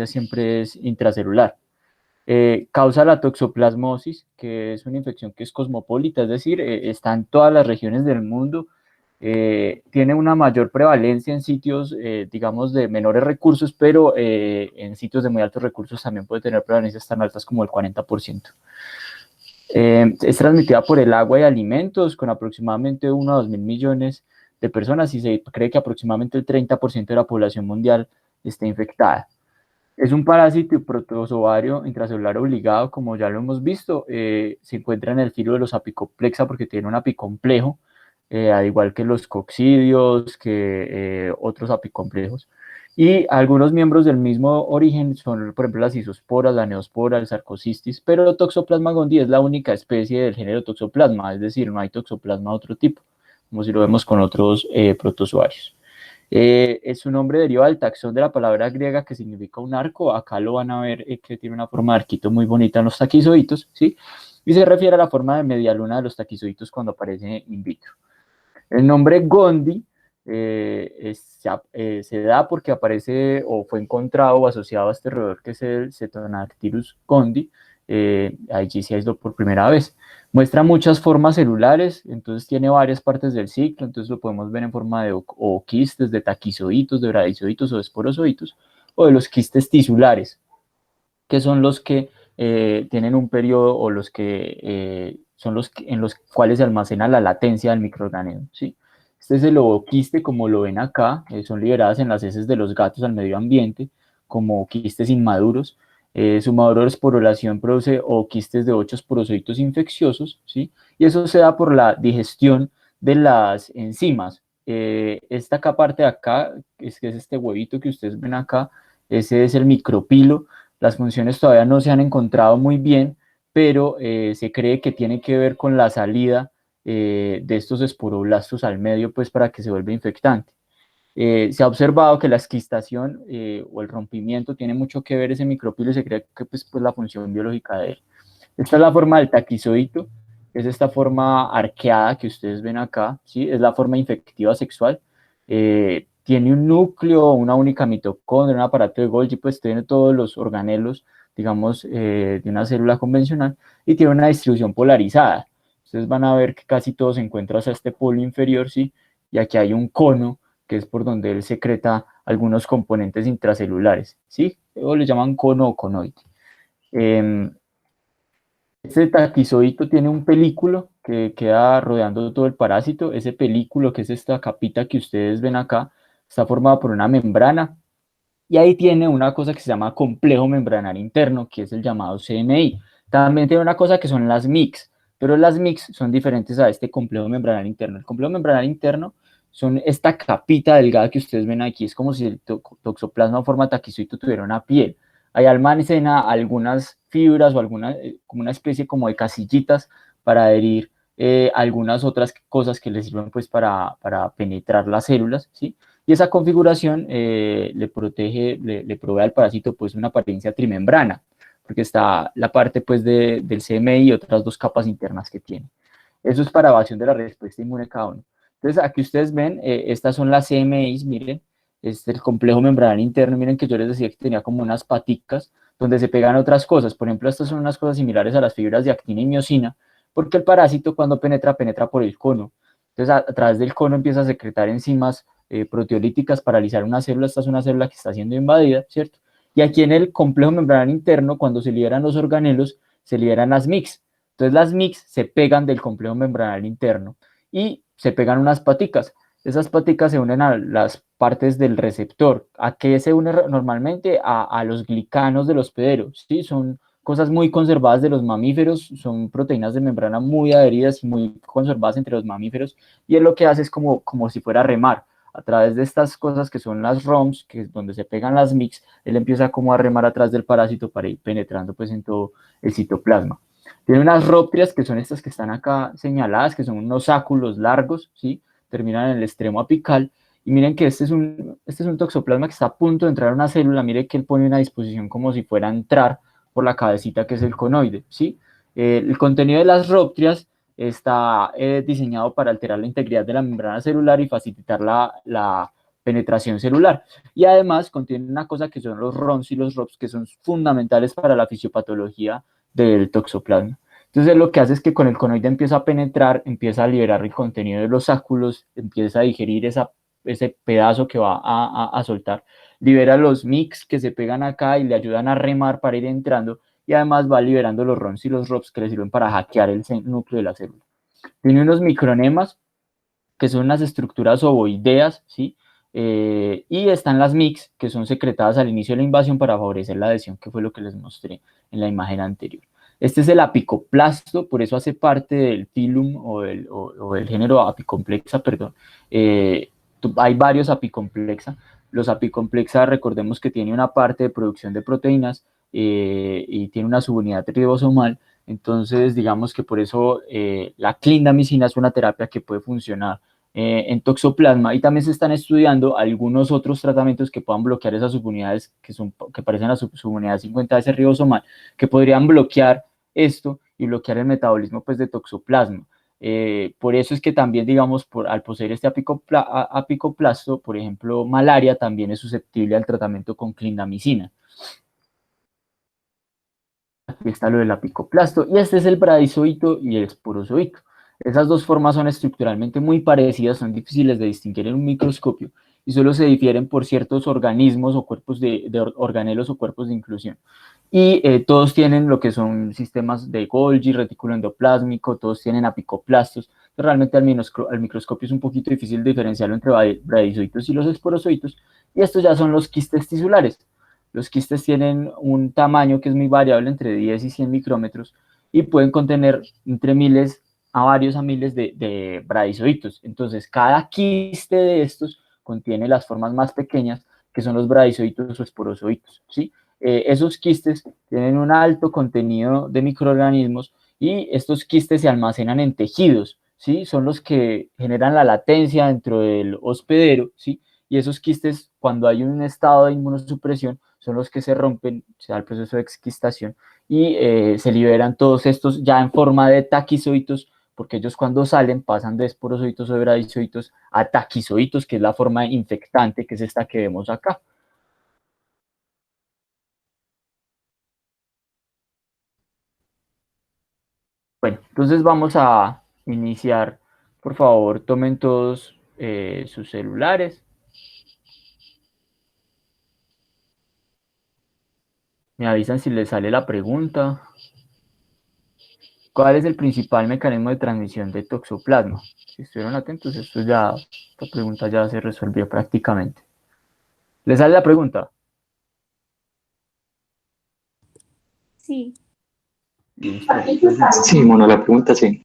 siempre es intracelular. Causa la toxoplasmosis, que es una infección que es cosmopolita, es decir, está en todas las regiones del mundo, tiene una mayor prevalencia en sitios, digamos, de menores recursos, pero en sitios de muy altos recursos también puede tener prevalencias tan altas como el 40%. Es transmitida por el agua y alimentos con aproximadamente 1 a 2 mil millones de personas y se cree que aproximadamente el 30% de la población mundial está infectada. Es un parásito protozoario intracelular obligado, como ya lo hemos visto. Se encuentra en el filo de los apicoplexa porque tiene un apicomplejo, al igual que los coccidios, que otros apicomplejos. Y algunos miembros del mismo origen son, por ejemplo, las isosporas, la neospora, el sarcocistis, pero Toxoplasma gondii es la única especie del género Toxoplasma, es decir, no hay Toxoplasma de otro tipo, como si lo vemos con otros protozoarios. Su nombre deriva del taxón de la palabra griega que significa un arco. Acá lo van a ver que tiene una forma de arquito muy bonita en los taquizoitos, ¿sí? Y se refiere a la forma de media luna de los taquizoitos cuando aparece in vitro. El nombre Gondi se da porque aparece o fue encontrado o asociado a este roedor que es el Cetonactylus gondi. Allí se aisló por primera vez. Muestra muchas formas celulares, entonces tiene varias partes del ciclo, entonces lo podemos ver en forma de o quistes, de taquizoitos, de bradizoitos o de esporozoitos, o de los quistes tisulares, que son los que tienen un periodo o los que son los que, en los cuales se almacena la latencia del microorganismo, ¿sí? Este es el ovoquiste, como lo ven acá, son liberadas en las heces de los gatos al medio ambiente, como quistes inmaduros. Su madura esporulación produce ovoquistes de 8 esporozoitos infecciosos, ¿sí? Y eso se da por la digestión de las enzimas. Esta parte de acá, que es este huevito que ustedes ven acá, ese es el micropilo. Las funciones todavía no se han encontrado muy bien, pero se cree que tiene que ver con la salida de estos esporoblastos al medio, pues para que se vuelva infectante. Se ha observado que la esquistación o el rompimiento tiene mucho que ver ese micropilo y se cree que pues la función biológica de él. Esta es la forma del taquizoito, es esta forma arqueada que ustedes ven acá, ¿sí? Es la forma infectiva sexual. Tiene un núcleo, una única mitocondria, un aparato de Golgi, pues tiene todos los organelos, digamos, de una célula convencional y tiene una distribución polarizada. Ustedes van a ver que casi todo se encuentra hacia este polo inferior, ¿sí? Y aquí hay un cono, que es por donde él secreta algunos componentes intracelulares, ¿sí? O le llaman cono o conoide. Este taquizoito tiene un películo que queda rodeando todo el parásito. Ese películo, que es esta capita que ustedes ven acá, está formado por una membrana y ahí tiene una cosa que se llama complejo membranario interno, que es el llamado CMI. También tiene una cosa que son las MICs, pero las MICs son diferentes a este complejo membranario interno. El complejo membranario interno son esta capita delgada que ustedes ven aquí, es como si el toxoplasma en forma de taquizoito tuviera una piel. Ahí almacena algunas fibras o alguna, como una especie como de casillitas para adherir algunas otras cosas que les sirven pues para penetrar las células, ¿sí? Y esa configuración le protege, le provee al parásito pues una apariencia trimembrana, porque está la parte pues del CMI y otras dos capas internas que tiene. Eso es para evasión de la respuesta inmune cada uno. Entonces aquí ustedes ven, estas son las CMIs, miren, este es el complejo membranario interno, miren que yo les decía que tenía como unas paticas donde se pegan otras cosas, por ejemplo estas son unas cosas similares a las fibras de actina y miosina, porque el parásito cuando penetra, penetra por el cono. Entonces a través del cono empieza a secretar enzimas proteolíticas para alisar una célula. Esta es una célula que está siendo invadida, ¿cierto? Y aquí en el complejo membranario interno, cuando se liberan los organelos, se liberan las MICs. Entonces las MICs se pegan del complejo membranario interno y se pegan unas paticas. Esas paticas se unen a las partes del receptor. ¿A qué se une normalmente? A los glicanos de los hospederos, ¿sí? Son cosas muy conservadas de los mamíferos, son proteínas de membrana muy adheridas y muy conservadas entre los mamíferos, y él lo que hace es como si fuera remar. A través de estas cosas que son las ROMs, que es donde se pegan las MICs, él empieza como a remar atrás del parásito para ir penetrando pues en todo el citoplasma. Tiene unas róptrias que son estas que están acá señaladas, que son unos áculos largos, ¿sí? Terminan en el extremo apical. Y miren que este es un toxoplasma que está a punto de entrar a una célula. Miren que él pone una disposición como si fuera a entrar por la cabecita que es el conoide, ¿sí? El contenido de las róptrias está diseñado para alterar la integridad de la membrana celular y facilitar la penetración celular. Y además contiene una cosa que son los RONS y los ROPS, que son fundamentales para la fisiopatología del toxoplasma. Entonces lo que hace es que con el conoide empieza a penetrar, empieza a liberar el contenido de los sáculos, empieza a digerir ese pedazo que va a soltar, libera los mix que se pegan acá y le ayudan a remar para ir entrando, y además va liberando los RONS y los ROPS que le sirven para hackear el núcleo de la célula. Tiene unos micronemas que son unas estructuras ovoideas, ¿sí? Y están las MICs, que son secretadas al inicio de la invasión para favorecer la adhesión, que fue lo que les mostré en la imagen anterior. Este es el apicoplasto, por eso hace parte del filum o del género apicomplexa, perdón. Hay varios apicomplexa. Los apicomplexa, recordemos que tiene una parte de producción de proteínas y tiene una subunidad ribosomal. Entonces, digamos que por eso la clindamicina es una terapia que puede funcionar en toxoplasma, y también se están estudiando algunos otros tratamientos que puedan bloquear esas subunidades que parecen a subunidad 50S ribosomal, que podrían bloquear esto y bloquear el metabolismo pues, de toxoplasma. Por eso es que también, digamos, al poseer este apicoplasto, por ejemplo, malaria también es susceptible al tratamiento con clindamicina. Aquí está lo del apicoplasto, y este es el bradizoito y el esporozoito. Esas dos formas son estructuralmente muy parecidas, son difíciles de distinguir en un microscopio y solo se difieren por ciertos organismos o cuerpos de organelos o cuerpos de inclusión. Y todos tienen lo que son sistemas de Golgi, retículo endoplásmico, todos tienen apicoplastos. Realmente al microscopio es un poquito difícil diferenciarlo entre bradizoitos y los esporozoitos, y estos ya son los quistes tisulares. Los quistes tienen un tamaño que es muy variable, entre 10 y 100 micrómetros, y pueden contener entre miles a varios a miles de bradizoitos. Entonces, cada quiste de estos contiene las formas más pequeñas, que son los bradizoitos o esporozoitos, ¿sí? Esos quistes tienen un alto contenido de microorganismos, y estos quistes se almacenan en tejidos, ¿sí? Son los que generan la latencia dentro del hospedero, ¿sí? Y esos quistes, cuando hay un estado de inmunosupresión, son los que se rompen, se da el proceso de exquistación, y se liberan todos estos ya en forma de taquizoitos, porque ellos cuando salen pasan de esporozoitos o de bradizoitos a taquizoitos, que es la forma infectante, que es esta que vemos acá. Bueno, entonces vamos a iniciar. Por favor, tomen todos sus celulares. Me avisan si les sale la pregunta. ¿Cuál es el principal mecanismo de transmisión de toxoplasma? Si estuvieron atentos, esta pregunta ya se resolvió prácticamente. ¿Les sale la pregunta? Sí. Listo. Sí, bueno, la pregunta sí.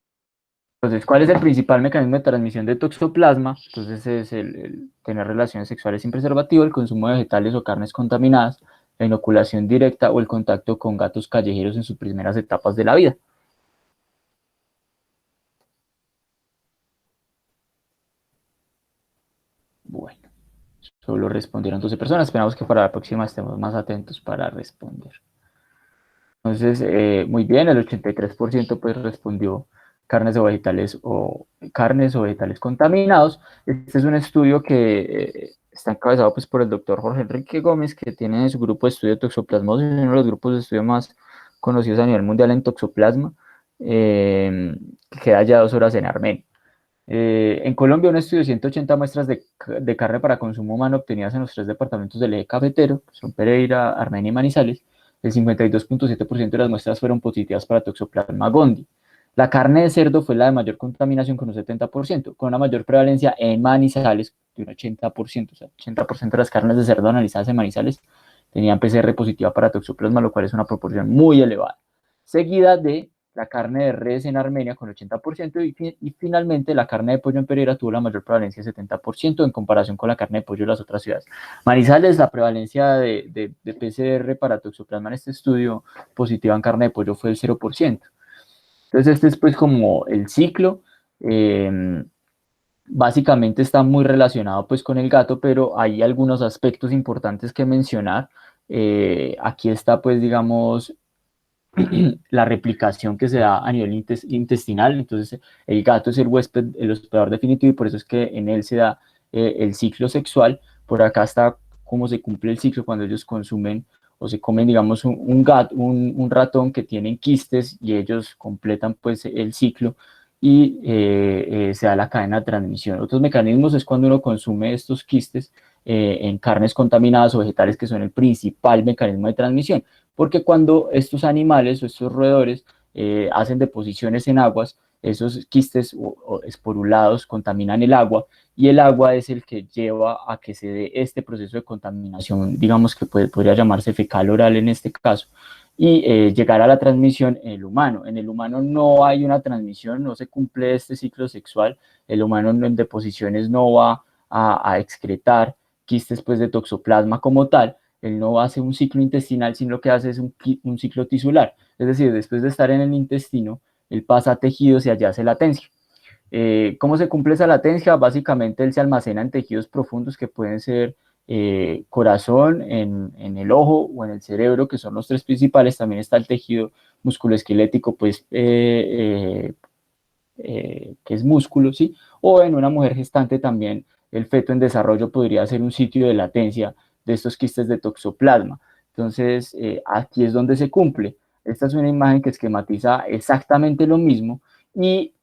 Entonces, ¿cuál es el principal mecanismo de transmisión de toxoplasma? Entonces es el tener relaciones sexuales sin preservativo, el consumo de vegetales o carnes contaminadas, la inoculación directa o el contacto con gatos callejeros en sus primeras etapas de la vida. Bueno, solo respondieron 12 personas. Esperamos que para la próxima estemos más atentos para responder. Entonces, muy bien, el 83% pues respondió carnes o vegetales contaminados. Este es un estudio que está encabezado pues, por el doctor Jorge Enrique Gómez, que tiene su grupo de estudio de toxoplasmosis, uno de los grupos de estudio más conocidos a nivel mundial en toxoplasma, que queda ya 2 horas en Armenia. En Colombia, un estudio de 180 muestras de carne para consumo humano obtenidas en los 3 departamentos del eje cafetero, que son Pereira, Armenia y Manizales. El 52.7% de las muestras fueron positivas para Toxoplasma gondii. La carne de cerdo fue la de mayor contaminación con un 70%, con una mayor prevalencia en Manizales de un 80%, o sea, 80% de las carnes de cerdo analizadas en Manizales tenían PCR positiva para Toxoplasma, lo cual es una proporción muy elevada. Seguida de la carne de res en Armenia con 80%, y finalmente la carne de pollo en Pereira tuvo la mayor prevalencia de 70% en comparación con la carne de pollo de las otras ciudades. Manizales, la prevalencia de PCR para toxoplasma en este estudio positiva en carne de pollo fue el 0%. Entonces este es pues como el ciclo. Básicamente está muy relacionado pues con el gato, pero hay algunos aspectos importantes que mencionar. Aquí está pues digamos la replicación que se da a nivel intestinal. Entonces el gato es el huésped, el hospedador definitivo, y por eso es que en él se da el ciclo sexual. Por acá está cómo se cumple el ciclo cuando ellos consumen o se comen, digamos, un ratón que tienen quistes y ellos completan pues el ciclo y se da la cadena de transmisión. Otros mecanismos es cuando uno consume estos quistes en carnes contaminadas o vegetales, que son el principal mecanismo de transmisión, porque cuando estos animales o estos roedores hacen deposiciones en aguas, esos quistes o esporulados contaminan el agua y el agua es el que lleva a que se dé este proceso de contaminación, digamos que podría llamarse fecal oral en este caso, y llegar a la transmisión en el humano. En el humano no hay una transmisión, no se cumple este ciclo sexual, el humano en deposiciones no va a excretar quistes pues, de toxoplasma como tal, él no hace un ciclo intestinal, sino lo que hace es un ciclo tisular, es decir, después de estar en el intestino, él pasa a tejidos y allá hace latencia. ¿Cómo se cumple esa latencia? Básicamente él se almacena en tejidos profundos que pueden ser corazón, en el ojo o en el cerebro, que son los tres principales. También está el tejido musculoesquelético, pues, que es músculo, ¿sí? O en una mujer gestante también el feto en desarrollo podría ser un sitio de latencia de estos quistes de toxoplasma. Entonces, aquí es donde se cumple. Esta es una imagen que esquematiza exactamente lo mismo. ¿Y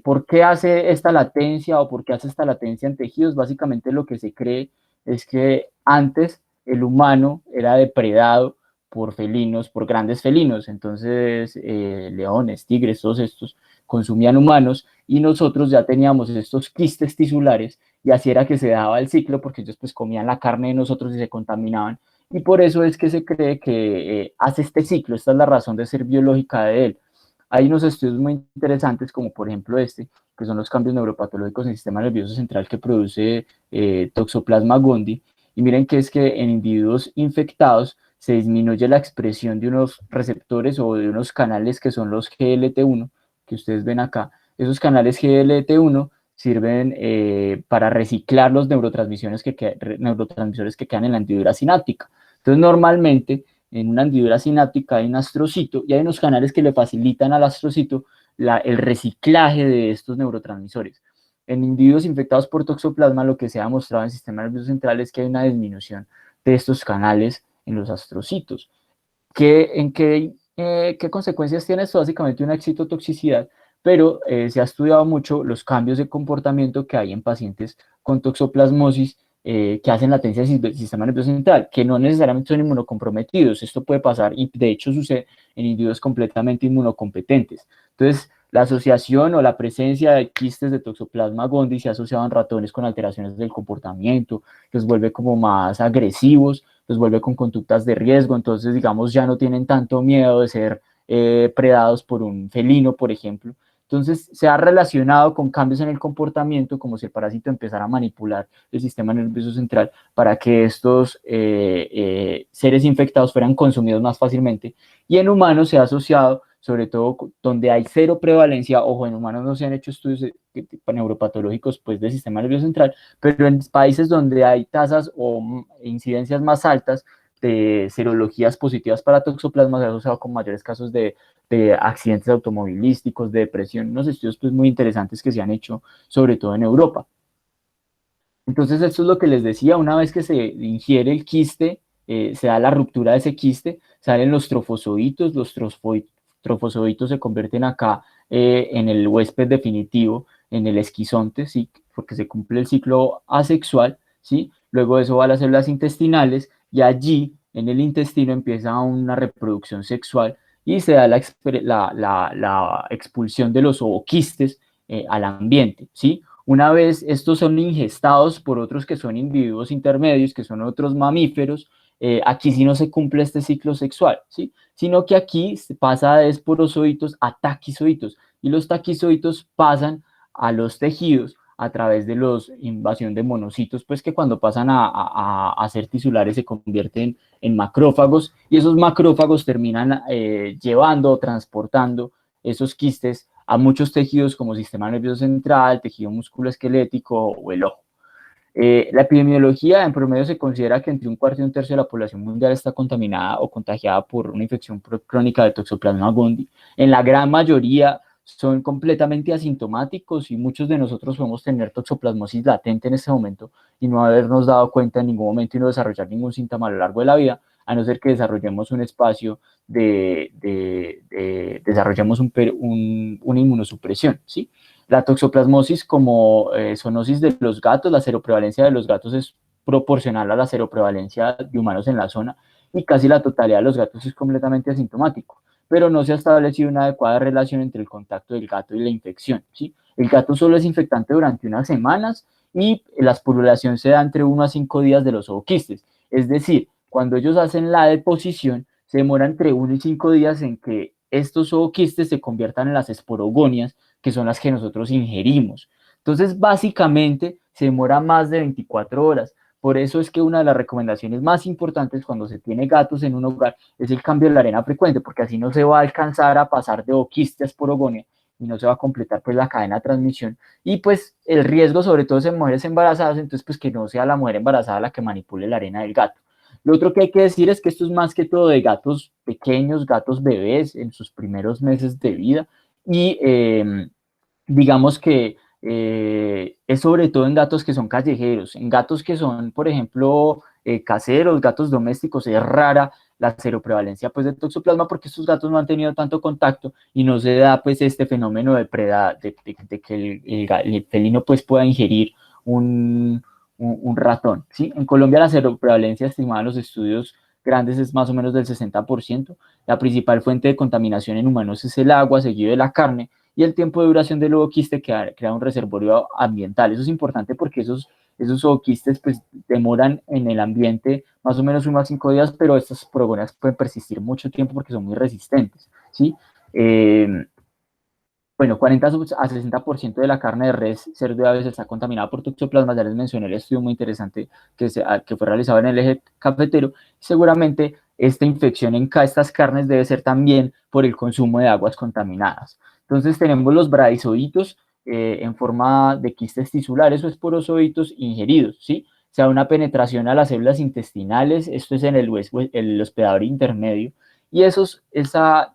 por qué hace esta latencia o por qué hace esta latencia en tejidos? Básicamente lo que se cree es que antes el humano era depredado por felinos, por grandes felinos, entonces leones, tigres, todos estos consumían humanos y nosotros ya teníamos estos quistes tisulares y así era que se daba el ciclo porque ellos pues comían la carne de nosotros y se contaminaban y por eso es que se cree que hace este ciclo, esta es la razón de ser biológica de él. Hay unos estudios muy interesantes como por ejemplo este, que son los cambios neuropatológicos en el sistema nervioso central que produce Toxoplasma gondii y miren que es que en individuos infectados se disminuye la expresión de unos receptores o de unos canales que son los GLT1 que ustedes ven acá. Esos canales GLT1 sirven para reciclar los neurotransmisores que quedan en la hendidura sináptica. Entonces, normalmente, en una hendidura sináptica hay un astrocito y hay unos canales que le facilitan al astrocito el reciclaje de estos neurotransmisores. En individuos infectados por toxoplasma, lo que se ha demostrado en el sistema nervioso central es que hay una disminución de estos canales en los astrocitos. ¿Qué consecuencias tiene esto? Básicamente una excitotoxicidad, pero se ha estudiado mucho los cambios de comportamiento que hay en pacientes con toxoplasmosis que hacen latencia del sistema nervioso central, que no necesariamente son inmunocomprometidos. Esto puede pasar y de hecho sucede en individuos completamente inmunocompetentes. Entonces, la asociación o la presencia de quistes de toxoplasma gondii se ha asociado en ratones con alteraciones del comportamiento, los vuelve como más agresivos, los vuelve con conductas de riesgo, entonces digamos ya no tienen tanto miedo de ser predados por un felino, por ejemplo. Entonces se ha relacionado con cambios en el comportamiento, como si el parásito empezara a manipular el sistema nervioso central para que estos seres infectados fueran consumidos más fácilmente. Y en humanos se ha asociado, sobre todo donde hay cero prevalencia, ojo, en humanos no se han hecho estudios neuropatológicos pues, del sistema nervioso central, pero en países donde hay tasas o incidencias más altas de serologías positivas para toxoplasma se ha asociado con mayores casos de accidentes automovilísticos, de depresión, unos estudios pues, muy interesantes que se han hecho sobre todo en Europa. Entonces esto es lo que les decía, una vez que se ingiere el quiste, se da la ruptura de ese quiste, salen los trofozoitos, los trofozoitos se convierten acá en el huésped definitivo, en el esquizonte, ¿sí? Porque se cumple el ciclo asexual, ¿sí? Luego eso va a las células intestinales y allí en el intestino empieza una reproducción sexual y se da la expulsión de los ovoquistes al ambiente, ¿sí? Una vez estos son ingestados por otros que son individuos intermedios, que son otros mamíferos, aquí sí no se cumple este ciclo sexual, ¿sí? Sino que aquí se pasa de esporozoitos a taquizoitos y los taquizoitos pasan a los tejidos a través de la invasión de monocitos, pues que cuando pasan a ser tisulares se convierten en macrófagos y esos macrófagos terminan llevando o transportando esos quistes a muchos tejidos como sistema nervioso central, tejido musculoesquelético o el ojo. La epidemiología en promedio se considera que entre un cuarto y un tercio de la población mundial está contaminada o contagiada por una infección crónica de Toxoplasma gondii. En la gran mayoría son completamente asintomáticos y muchos de nosotros podemos tener toxoplasmosis latente en este momento y no habernos dado cuenta en ningún momento y no desarrollar ningún síntoma a lo largo de la vida, a no ser que desarrollemos un espacio desarrollemos una inmunosupresión, ¿sí? La toxoplasmosis como zoonosis de los gatos, la seroprevalencia de los gatos es proporcional a la seroprevalencia de humanos en la zona y casi la totalidad de los gatos es completamente asintomático, pero no se ha establecido una adecuada relación entre el contacto del gato y la infección, ¿sí? El gato solo es infectante durante unas semanas y la esporulación se da entre 1 a 5 días de los ooquistes, es decir, cuando ellos hacen la deposición, se demora entre 1 y 5 días en que estos ooquistes se conviertan en las esporogonias, que son las que nosotros ingerimos. Entonces, básicamente, se demora más de 24 horas. Por eso es que una de las recomendaciones más importantes cuando se tiene gatos en un hogar es el cambio de la arena frecuente, porque así no se va a alcanzar a pasar de ooquiste a esporogonia y no se va a completar pues la cadena de transmisión. Y pues el riesgo, sobre todo en mujeres embarazadas, entonces pues que no sea la mujer embarazada la que manipule la arena del gato. Lo otro que hay que decir es que esto es más que todo de gatos pequeños, gatos bebés en sus primeros meses de vida y digamos que es sobre todo en gatos que son callejeros, en gatos que son, por ejemplo, caseros, gatos domésticos, es rara la seroprevalencia pues de toxoplasma porque estos gatos no han tenido tanto contacto y no se da pues este fenómeno de que el felino pues pueda ingerir un ratón, ¿sí? En Colombia la seroprevalencia estimada en los estudios grandes es más o menos del 60%. La principal fuente de contaminación en humanos es el agua, seguido de la carne, y el tiempo de duración del ooquiste crea un reservorio ambiental. Eso es importante porque esos ooquistes pues, demoran en el ambiente más o menos 1 a 5 días, pero estas progonias pueden persistir mucho tiempo porque son muy resistentes, ¿sí? Bueno, 40 a 60% de la carne de res, cerdo y aves está contaminada por toxoplasma. Ya les mencioné el estudio muy interesante que fue realizado en el eje cafetero. Seguramente esta infección en estas carnes debe ser también por el consumo de aguas contaminadas. Entonces tenemos los bradizoitos en forma de quistes tisulares o esporozoitos ingeridos, ¿sí? O sea, una penetración a las células intestinales, esto es en el hospedador intermedio, y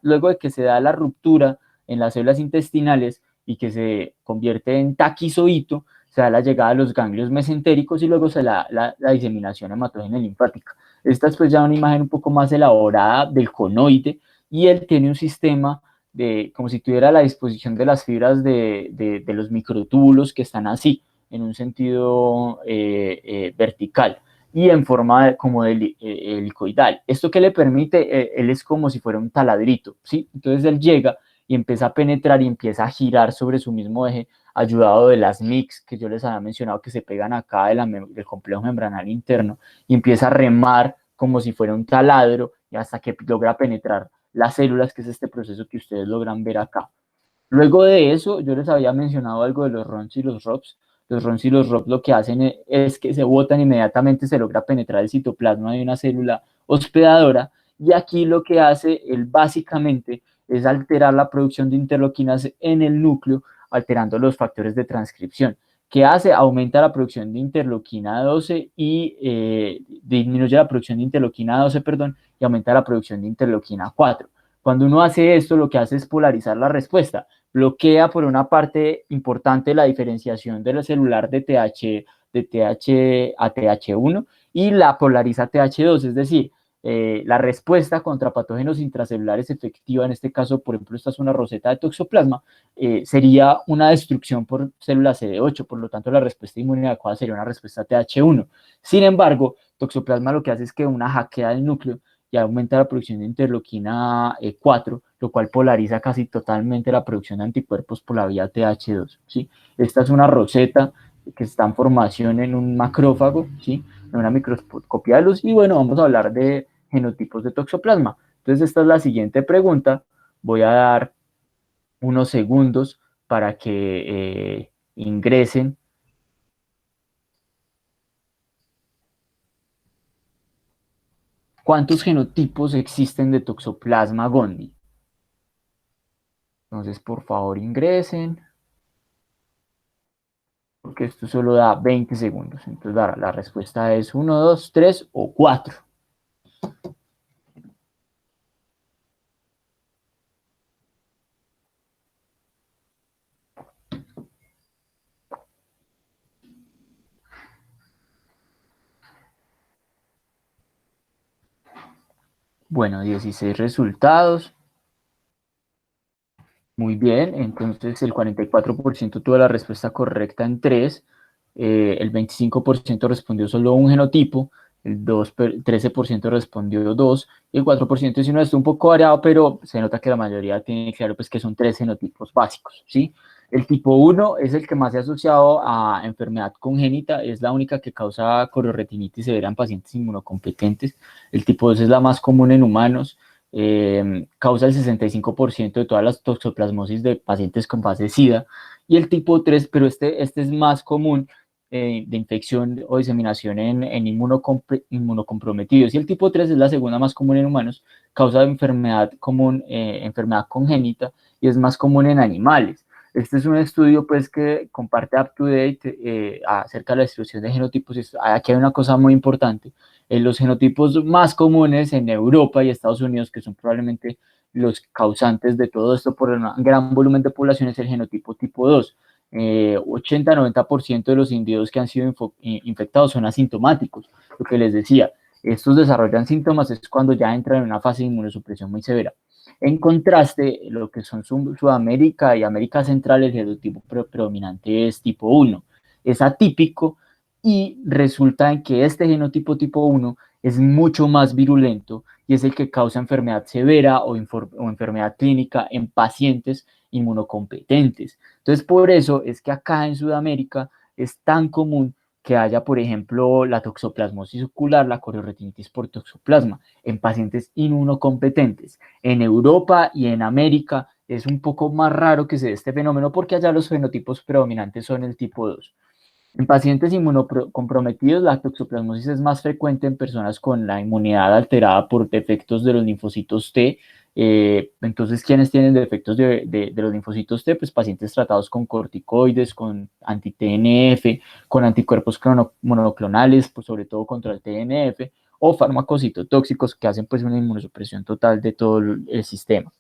luego de que se da la ruptura en las células intestinales y que se convierte en taquizoito, se da la llegada a los ganglios mesentéricos y luego se da la diseminación hematógena linfática. Esta es pues ya una imagen un poco más elaborada del conoide y él tiene un sistema como si tuviera la disposición de las fibras de los microtúbulos que están así, en un sentido vertical y en forma como de helicoidal. ¿Esto qué le permite? Él es como si fuera un taladrito, ¿sí? Entonces él llega y empieza a penetrar y empieza a girar sobre su mismo eje, ayudado de las MICs que yo les había mencionado que se pegan acá del complejo membranal interno, y empieza a remar como si fuera un taladro y hasta que logra penetrar las células, que es este proceso que ustedes logran ver acá. Luego de eso, yo les había mencionado algo de los RONS y los ROPS. Los RONS y los ROPS lo que hacen es que se botan inmediatamente, se logra penetrar el citoplasma de una célula hospedadora, y aquí lo que hace él básicamente es alterar la producción de interleuquinas en el núcleo, alterando los factores de transcripción. ¿Qué hace? Aumenta la producción de interleuquina 12 y disminuye la producción de interleuquina 12, perdón, y aumenta la producción de interleuquina 4. Cuando uno hace esto, lo que hace es polarizar la respuesta. Bloquea por una parte importante la diferenciación de la celular de TH a TH1 y la polariza a TH2, es decir, la respuesta contra patógenos intracelulares efectiva, en este caso, por ejemplo, esta es una roseta de toxoplasma, sería una destrucción por célula CD8, por lo tanto la respuesta inmune adecuada sería una respuesta TH1. Sin embargo, toxoplasma lo que hace es que una hackea del núcleo y aumenta la producción de interleuquina 4, lo cual polariza casi totalmente la producción de anticuerpos por la vía TH2, ¿sí? Esta es una roseta que está en formación en un macrófago, ¿sí? En una microscopía de luz, y bueno, vamos a hablar de genotipos de toxoplasma. Entonces, esta es la siguiente pregunta. Voy a dar unos segundos para que ingresen. ¿Cuántos genotipos existen de Toxoplasma gondii? Entonces, por favor, ingresen, porque esto solo da 20 segundos. Entonces, la respuesta es 1, 2, 3 o 4. Bueno, 16 resultados. Muy bien, entonces el 44% tuvo la respuesta correcta en 3, el 25% respondió solo un genotipo, el 13% respondió 2 y el 4% si no está un poco variado, pero se nota que la mayoría tiene claro pues, que son 3 genotipos básicos, ¿sí? El tipo 1 es el que más se ha asociado a enfermedad congénita, es la única que causa corioretinitis severa en pacientes inmunocompetentes. El tipo 2 es la más común en humanos, causa el 65% de todas las toxoplasmosis de pacientes con fase SIDA, y el tipo 3, pero este es más común, de infección o diseminación en inmunocomprometidos, y el tipo 3 es la segunda más común en humanos, causa de enfermedad común, enfermedad congénita, y es más común en animales. Este es un estudio pues que comparte UpToDate acerca de la distribución de genotipos. Y aquí hay una cosa muy importante: los genotipos más comunes en Europa y Estados Unidos, que son probablemente los causantes de todo esto por un gran volumen de población, es el genotipo tipo 2. 80-90% de los individuos que han sido infectados son asintomáticos. Lo que les decía, estos desarrollan síntomas es cuando ya entran en una fase de inmunosupresión muy severa. En contraste, lo que son Sudamérica y América Central, el genotipo predominante es tipo 1. Es atípico, y resulta en que este genotipo tipo 1 es mucho más virulento y es el que causa enfermedad severa o enfermedad clínica en pacientes inmunocompetentes. Entonces, por eso es que acá en Sudamérica es tan común que haya, por ejemplo, la toxoplasmosis ocular, la corioretinitis por toxoplasma, en pacientes inmunocompetentes. En Europa y en América es un poco más raro que se dé este fenómeno porque allá los fenotipos predominantes son el tipo 2. En pacientes inmunocomprometidos, la toxoplasmosis es más frecuente en personas con la inmunidad alterada por defectos de los linfocitos T. Entonces, ¿quiénes tienen defectos de los linfocitos T? Pues pacientes tratados con corticoides, con anti-TNF, con anticuerpos monoclonales, pues sobre todo contra el TNF, o fármacos citotóxicos que hacen pues una inmunosupresión total de todo el sistema.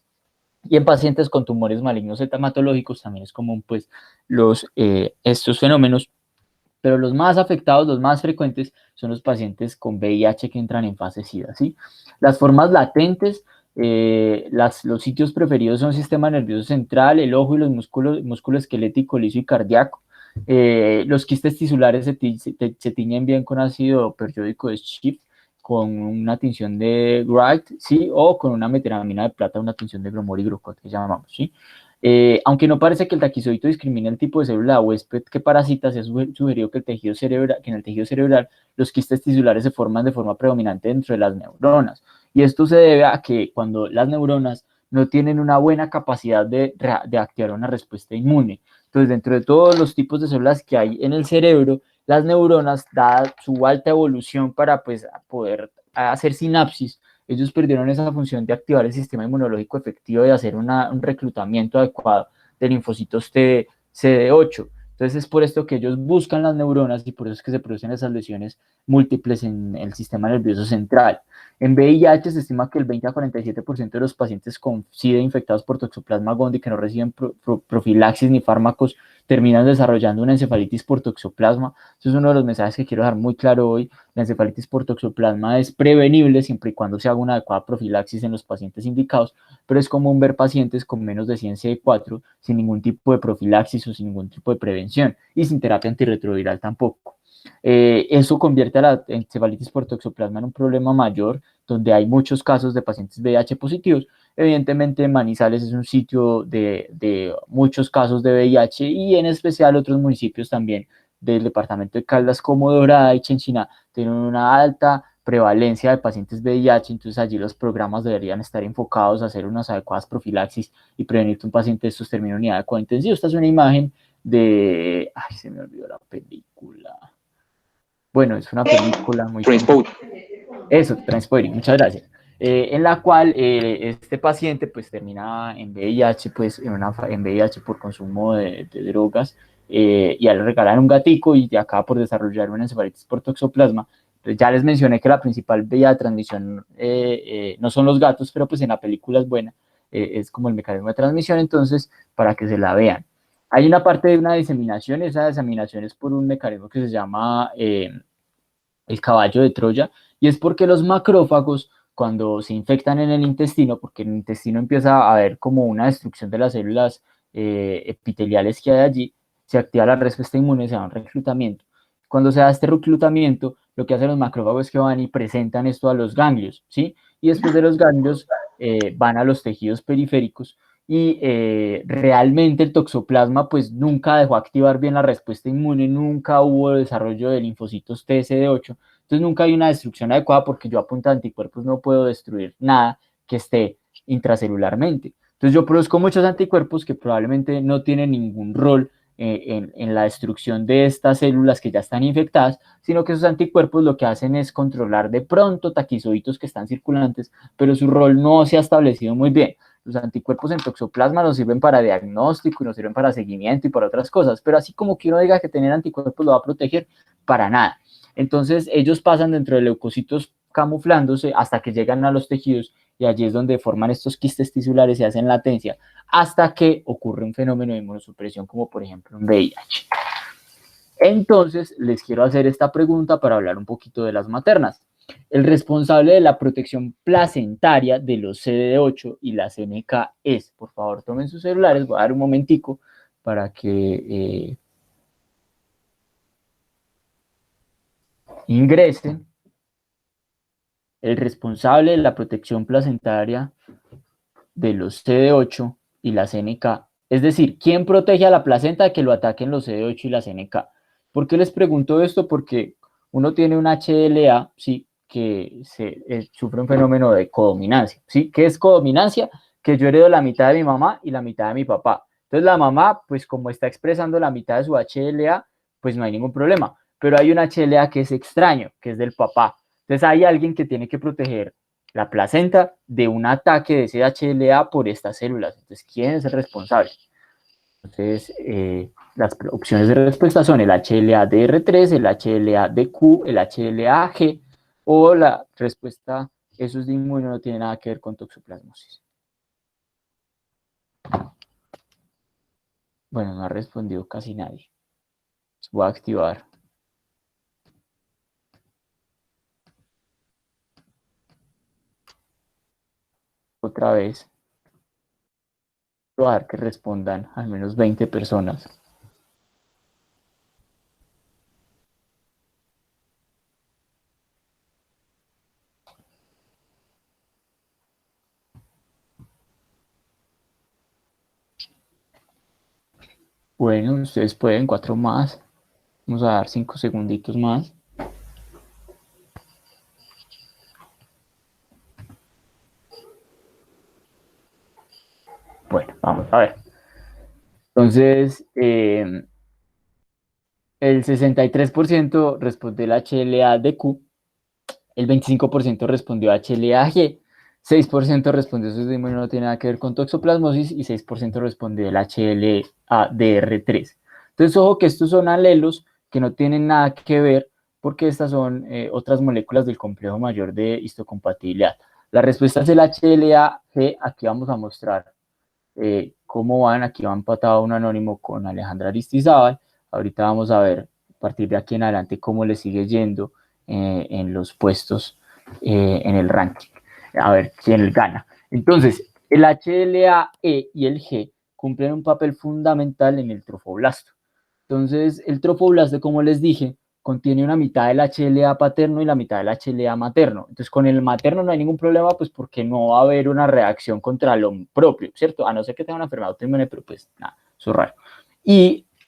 Y en pacientes con tumores malignos hematológicos también es común pues estos fenómenos, pero los más afectados, los más frecuentes, son los pacientes con VIH que entran en fase SIDA, ¿sí? Las formas latentes, los sitios preferidos son sistema nervioso central, el ojo y los músculo esquelético, liso y cardíaco. Los quistes tisulares se tiñen bien con ácido periódico de Schiff, con una tinción de Wright, ¿sí? O con una meteramina de plata, una tinción de bromuro y glucot, que llamamos, ¿sí? Aunque no parece que el taquizoito discrimine el tipo de célula huésped que parasita, se ha sugerido que, que en el tejido cerebral los quistes tisulares se forman de forma predominante dentro de las neuronas. Y esto se debe a que cuando las neuronas no tienen una buena capacidad de activar una respuesta inmune. Entonces, dentro de todos los tipos de células que hay en el cerebro, las neuronas, dada su alta evolución para pues, poder hacer sinapsis, ellos perdieron esa función de activar el sistema inmunológico efectivo y hacer un reclutamiento adecuado de linfocitos CD8. Entonces es por esto que ellos buscan las neuronas y por eso es que se producen esas lesiones múltiples en el sistema nervioso central. En VIH se estima que el 20 a 47% de los pacientes con SIDA infectados por Toxoplasma gondii que no reciben profilaxis ni fármacos terminan desarrollando una encefalitis por toxoplasma. Eso es uno de los mensajes que quiero dejar muy claro hoy. La encefalitis por toxoplasma es prevenible siempre y cuando se haga una adecuada profilaxis en los pacientes indicados, pero es común ver pacientes con menos de 100 CD4 sin ningún tipo de profilaxis o sin ningún tipo de prevención y sin terapia antirretroviral tampoco. Eso convierte a la encefalitis por toxoplasma en un problema mayor, donde hay muchos casos de pacientes VIH positivos. Evidentemente, Manizales es un sitio de muchos casos de VIH y en especial otros municipios también del departamento de Caldas como Dorada y Chinchiná tienen una alta prevalencia de pacientes VIH, entonces allí los programas deberían estar enfocados a hacer unas adecuadas profilaxis y prevenir que un paciente de estos termine en unidad de cuidado intensivo. Esta es una imagen de... Ay, se me olvidó la película. Bueno, es una película muy... Transport. Eso, Transporting, muchas gracias. En la cual este paciente pues termina en VIH, pues en VIH por consumo de drogas, y a él le regalan un gatico y acaba por desarrollar una encefalitis por toxoplasma. Entonces ya les mencioné que la principal vía de transmisión no son los gatos, pero pues en la película es buena, es como el mecanismo de transmisión, entonces para que se la vean. Hay una parte de una diseminación, esa diseminación es por un mecanismo que se llama el caballo de Troya, y es porque los macrófagos cuando se infectan en el intestino, porque en el intestino empieza a haber como una destrucción de las células epiteliales que hay allí, se activa la respuesta inmune, se da un reclutamiento. Cuando se da este reclutamiento, lo que hacen los macrófagos es que van y presentan esto a los ganglios, ¿sí? Y después de los ganglios van a los tejidos periféricos y realmente el toxoplasma pues nunca dejó activar bien la respuesta inmune, nunca hubo desarrollo de linfocitos TSD8, entonces nunca hay una destrucción adecuada porque yo a punta de anticuerpos no puedo destruir nada que esté intracelularmente. Entonces yo produzco muchos anticuerpos que probablemente no tienen ningún rol en la destrucción de estas células que ya están infectadas, sino que esos anticuerpos lo que hacen es controlar de pronto taquizoitos que están circulantes, pero su rol no se ha establecido muy bien. Los anticuerpos en toxoplasma nos sirven para diagnóstico y nos sirven para seguimiento y para otras cosas, pero así como que uno diga que tener anticuerpos lo va a proteger, para nada. Entonces ellos pasan dentro de leucocitos camuflándose hasta que llegan a los tejidos y allí es donde forman estos quistes tisulares y hacen latencia hasta que ocurre un fenómeno de inmunosupresión como por ejemplo un VIH. Entonces les quiero hacer esta pregunta para hablar un poquito de las maternas. El responsable de la protección placentaria de los CD8 y las NK es, por favor tomen sus celulares, voy a dar un momentico para que ingresen. El responsable de la protección placentaria de los CD8 y las NK, es decir, ¿quién protege a la placenta de que lo ataquen los CD8 y las NK? ¿Por qué les pregunto esto? Porque uno tiene un HLA, ¿sí?, que sufre un fenómeno de codominancia, ¿sí? ¿Qué es codominancia? Que yo heredo la mitad de mi mamá y la mitad de mi papá. Entonces la mamá, pues como está expresando la mitad de su HLA, pues no hay ningún problema. Pero hay un HLA que es extraño, que es del papá. Entonces hay alguien que tiene que proteger la placenta de un ataque de ese HLA por estas células. Entonces, ¿quién es el responsable? Entonces, las opciones de respuesta son el HLA-DR3, el HLA-DQ, el HLA-G, o la respuesta, eso es de inmune, no tiene nada que ver con toxoplasmosis. Bueno, no ha respondido casi nadie. Voy a activar. Otra vez. Voy a dejar que respondan al menos 20 personas. Bueno, ustedes pueden, 4 más. Vamos a dar 5 segunditos más. Bueno, vamos a ver. Entonces, el 63% respondió el HLA-DQ, el 25% respondió HLA-G, 6% respondió eso de inmune no tiene nada que ver con toxoplasmosis y 6% respondió el HLA-DR3. Entonces, ojo que estos son alelos que no tienen nada que ver porque estas son otras moléculas del complejo mayor de histocompatibilidad. La respuesta es el HLA-G, aquí vamos a mostrar cómo van. Aquí va empatado un anónimo con Alejandra Aristizábal. Ahorita vamos a ver a partir de aquí en adelante cómo le sigue yendo en los puestos en el ranking. A ver quién gana. Entonces, el HLA-E y el G cumplen un papel fundamental en el trofoblasto. Entonces, el trofoblasto, como les dije, contiene una mitad del HLA paterno y la mitad del HLA materno. Entonces, con el materno no hay ningún problema, pues porque no va a haber una reacción contra lo propio, ¿cierto? A no ser que tenga una enfermedad autoinmune, pero pues nada, eso es raro.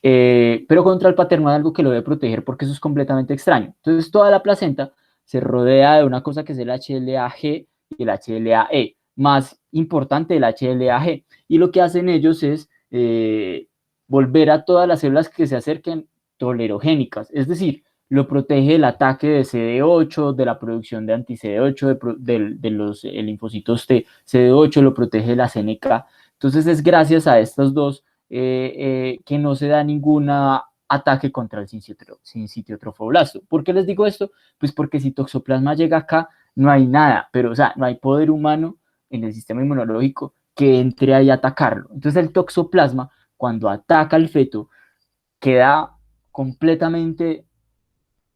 Pero contra el paterno hay algo que lo debe proteger porque eso es completamente extraño. Entonces, toda la placenta se rodea de una cosa que es el HLA-G y el HLA-E, más importante el HLA-G. Y lo que hacen ellos es volver a todas las células que se acerquen tolerogénicas, es decir, lo protege del ataque de CD8, de la producción de anti-CD8, de los linfocitos T, CD8, lo protege de la CNK. Entonces es gracias a estos dos que no se da ningún ataque contra el sincitiotrofoblasto. ¿Por qué les digo esto? Pues porque si toxoplasma llega acá, no hay nada, pero o sea, no hay poder humano en el sistema inmunológico que entre ahí a atacarlo. Entonces el toxoplasma, cuando ataca al feto, queda completamente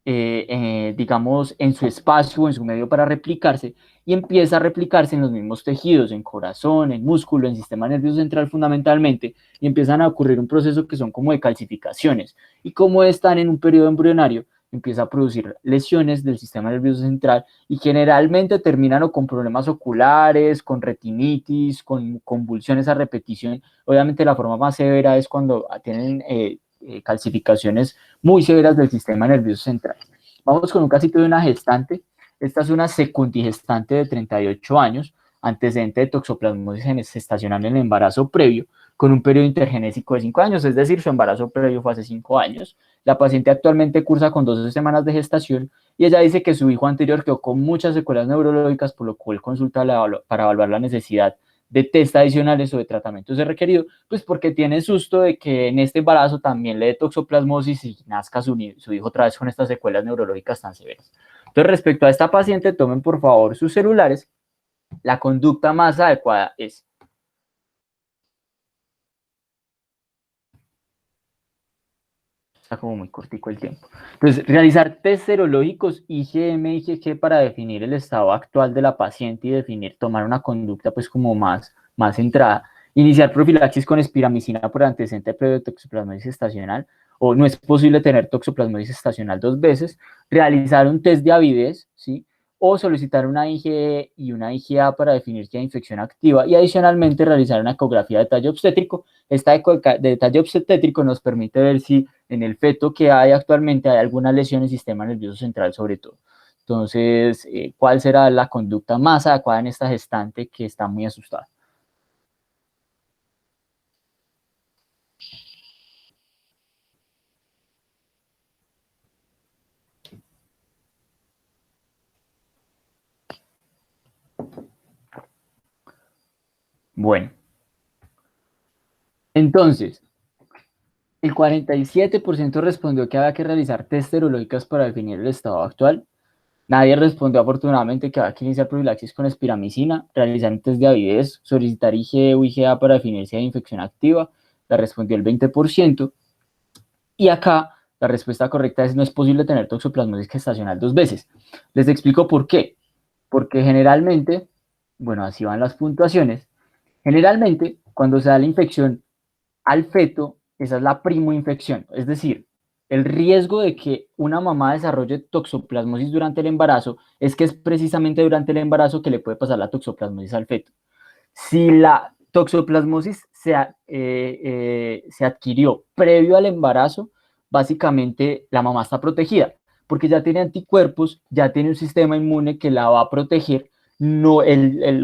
digamos, en su espacio o en su medio para replicarse, y empieza a replicarse en los mismos tejidos, en corazón, en músculo, en sistema nervioso central fundamentalmente, y empiezan a ocurrir un proceso que son como de calcificaciones, y como están en un periodo embrionario, empieza a producir lesiones del sistema nervioso central y generalmente terminan o con problemas oculares, con retinitis, con convulsiones a repetición. Obviamente la forma más severa es cuando tienen calcificaciones muy severas del sistema nervioso central. Vamos con un casito de una gestante. Esta es una secundigestante de 38 años, antecedente de toxoplasmosis gestacional en el embarazo previo, con un periodo intergenésico de 5 años, es decir, su embarazo previo fue hace 5 años. La paciente actualmente cursa con 12 semanas de gestación y ella dice que su hijo anterior quedó con muchas secuelas neurológicas, por lo cual consulta para evaluar la necesidad de test adicionales o de tratamientos de requerido, pues porque tiene susto de que en este embarazo también le dé toxoplasmosis y nazca su hijo otra vez con estas secuelas neurológicas tan severas. Entonces, respecto a esta paciente, tomen por favor sus celulares. La conducta más adecuada es: está como muy cortico el tiempo. Entonces, realizar test serológicos IgM, IgG para definir el estado actual de la paciente y tomar una conducta pues como más centrada. Iniciar profilaxis con espiramicina por antecedente previo de toxoplasmosis gestacional, o no es posible tener toxoplasmosis gestacional 2 veces. Realizar un test de avidez, ¿sí? O solicitar una IgE y una IgA para definir si hay infección activa, y adicionalmente realizar una ecografía de tallo obstétrico. Esta de tallo obstétrico nos permite ver si en el feto que hay actualmente hay alguna lesión en el sistema nervioso central sobre todo. Entonces, ¿cuál será la conducta más adecuada en esta gestante que está muy asustada? Bueno, entonces, el 47% respondió que había que realizar test serológicos para definir el estado actual. Nadie respondió afortunadamente que había que iniciar profilaxis con espiramicina, realizar un test de avidez, solicitar IgE o IgA para definir si hay infección activa. La respondió el 20%. Y acá la respuesta correcta es: no es posible tener toxoplasmosis gestacional 2 veces. Les explico por qué. Porque generalmente, bueno, así van las puntuaciones. Generalmente, cuando se da la infección al feto, esa es la primoinfección, es decir, el riesgo de que una mamá desarrolle toxoplasmosis durante el embarazo es que es precisamente durante el embarazo que le puede pasar la toxoplasmosis al feto. Si la toxoplasmosis se adquirió previo al embarazo, básicamente la mamá está protegida, porque ya tiene anticuerpos, ya tiene un sistema inmune que la va a proteger. No, el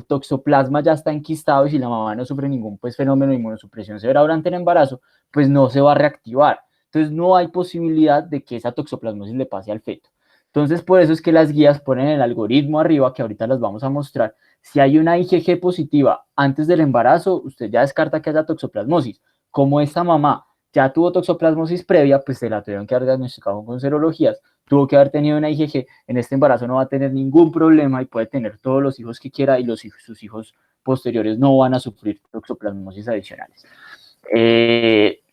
toxoplasma ya está enquistado, y si la mamá no sufre ningún pues, fenómeno de inmunosupresión severa durante el embarazo, pues no se va a reactivar. Entonces no hay posibilidad de que esa toxoplasmosis le pase al feto. Entonces por eso es que las guías ponen el algoritmo arriba, que ahorita las vamos a mostrar. Si hay una IgG positiva antes del embarazo, usted ya descarta que haya toxoplasmosis. Como esta mamá ya tuvo toxoplasmosis previa, pues se la tuvieron que haber diagnosticado con serologías, tuvo que haber tenido una IgG, en este embarazo no va a tener ningún problema y puede tener todos los hijos que quiera, y sus hijos posteriores no van a sufrir toxoplasmosis adicionales.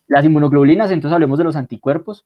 Las inmunoglobulinas, entonces hablemos de los anticuerpos.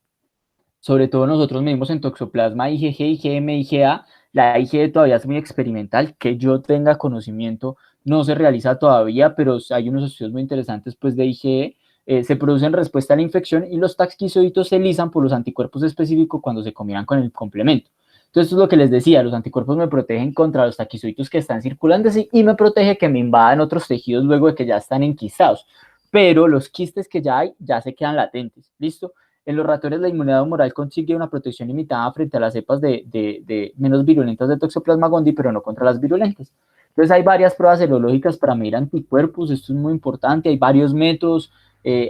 Sobre todo nosotros medimos en toxoplasma IgG, IgM, IgA. La IgE todavía es muy experimental, que yo tenga conocimiento no se realiza todavía, pero hay unos estudios muy interesantes pues, de IgE. Se produce en respuesta a la infección, y los taquizoitos se lisan por los anticuerpos específicos cuando se combinan con el complemento. Entonces, esto es lo que les decía: los anticuerpos me protegen contra los taquizoitos que están circulando y me protege que me invadan otros tejidos luego de que ya están enquistados. Pero los quistes que ya hay ya se quedan latentes, ¿listo? En los ratones la inmunidad humoral consigue una protección limitada frente a las cepas de menos virulentas de Toxoplasma gondii, pero no contra las virulentas. Entonces hay varias pruebas serológicas para medir anticuerpos, esto es muy importante, hay varios métodos,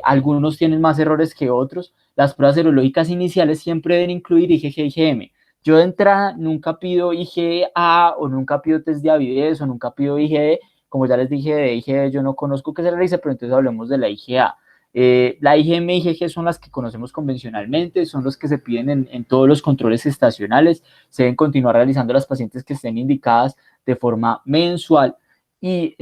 algunos tienen más errores que otros. Las pruebas serológicas iniciales siempre deben incluir IgG y IgM. Yo de entrada nunca pido IgA, o nunca pido test de avidez, o nunca pido IgE. Como ya les dije, de IgE yo no conozco que se realice, pero entonces hablemos de la IgA. La IgM y IgG son las que conocemos convencionalmente, son los que se piden en todos los controles estacionales. Se deben continuar realizando las pacientes que estén indicadas de forma mensual. y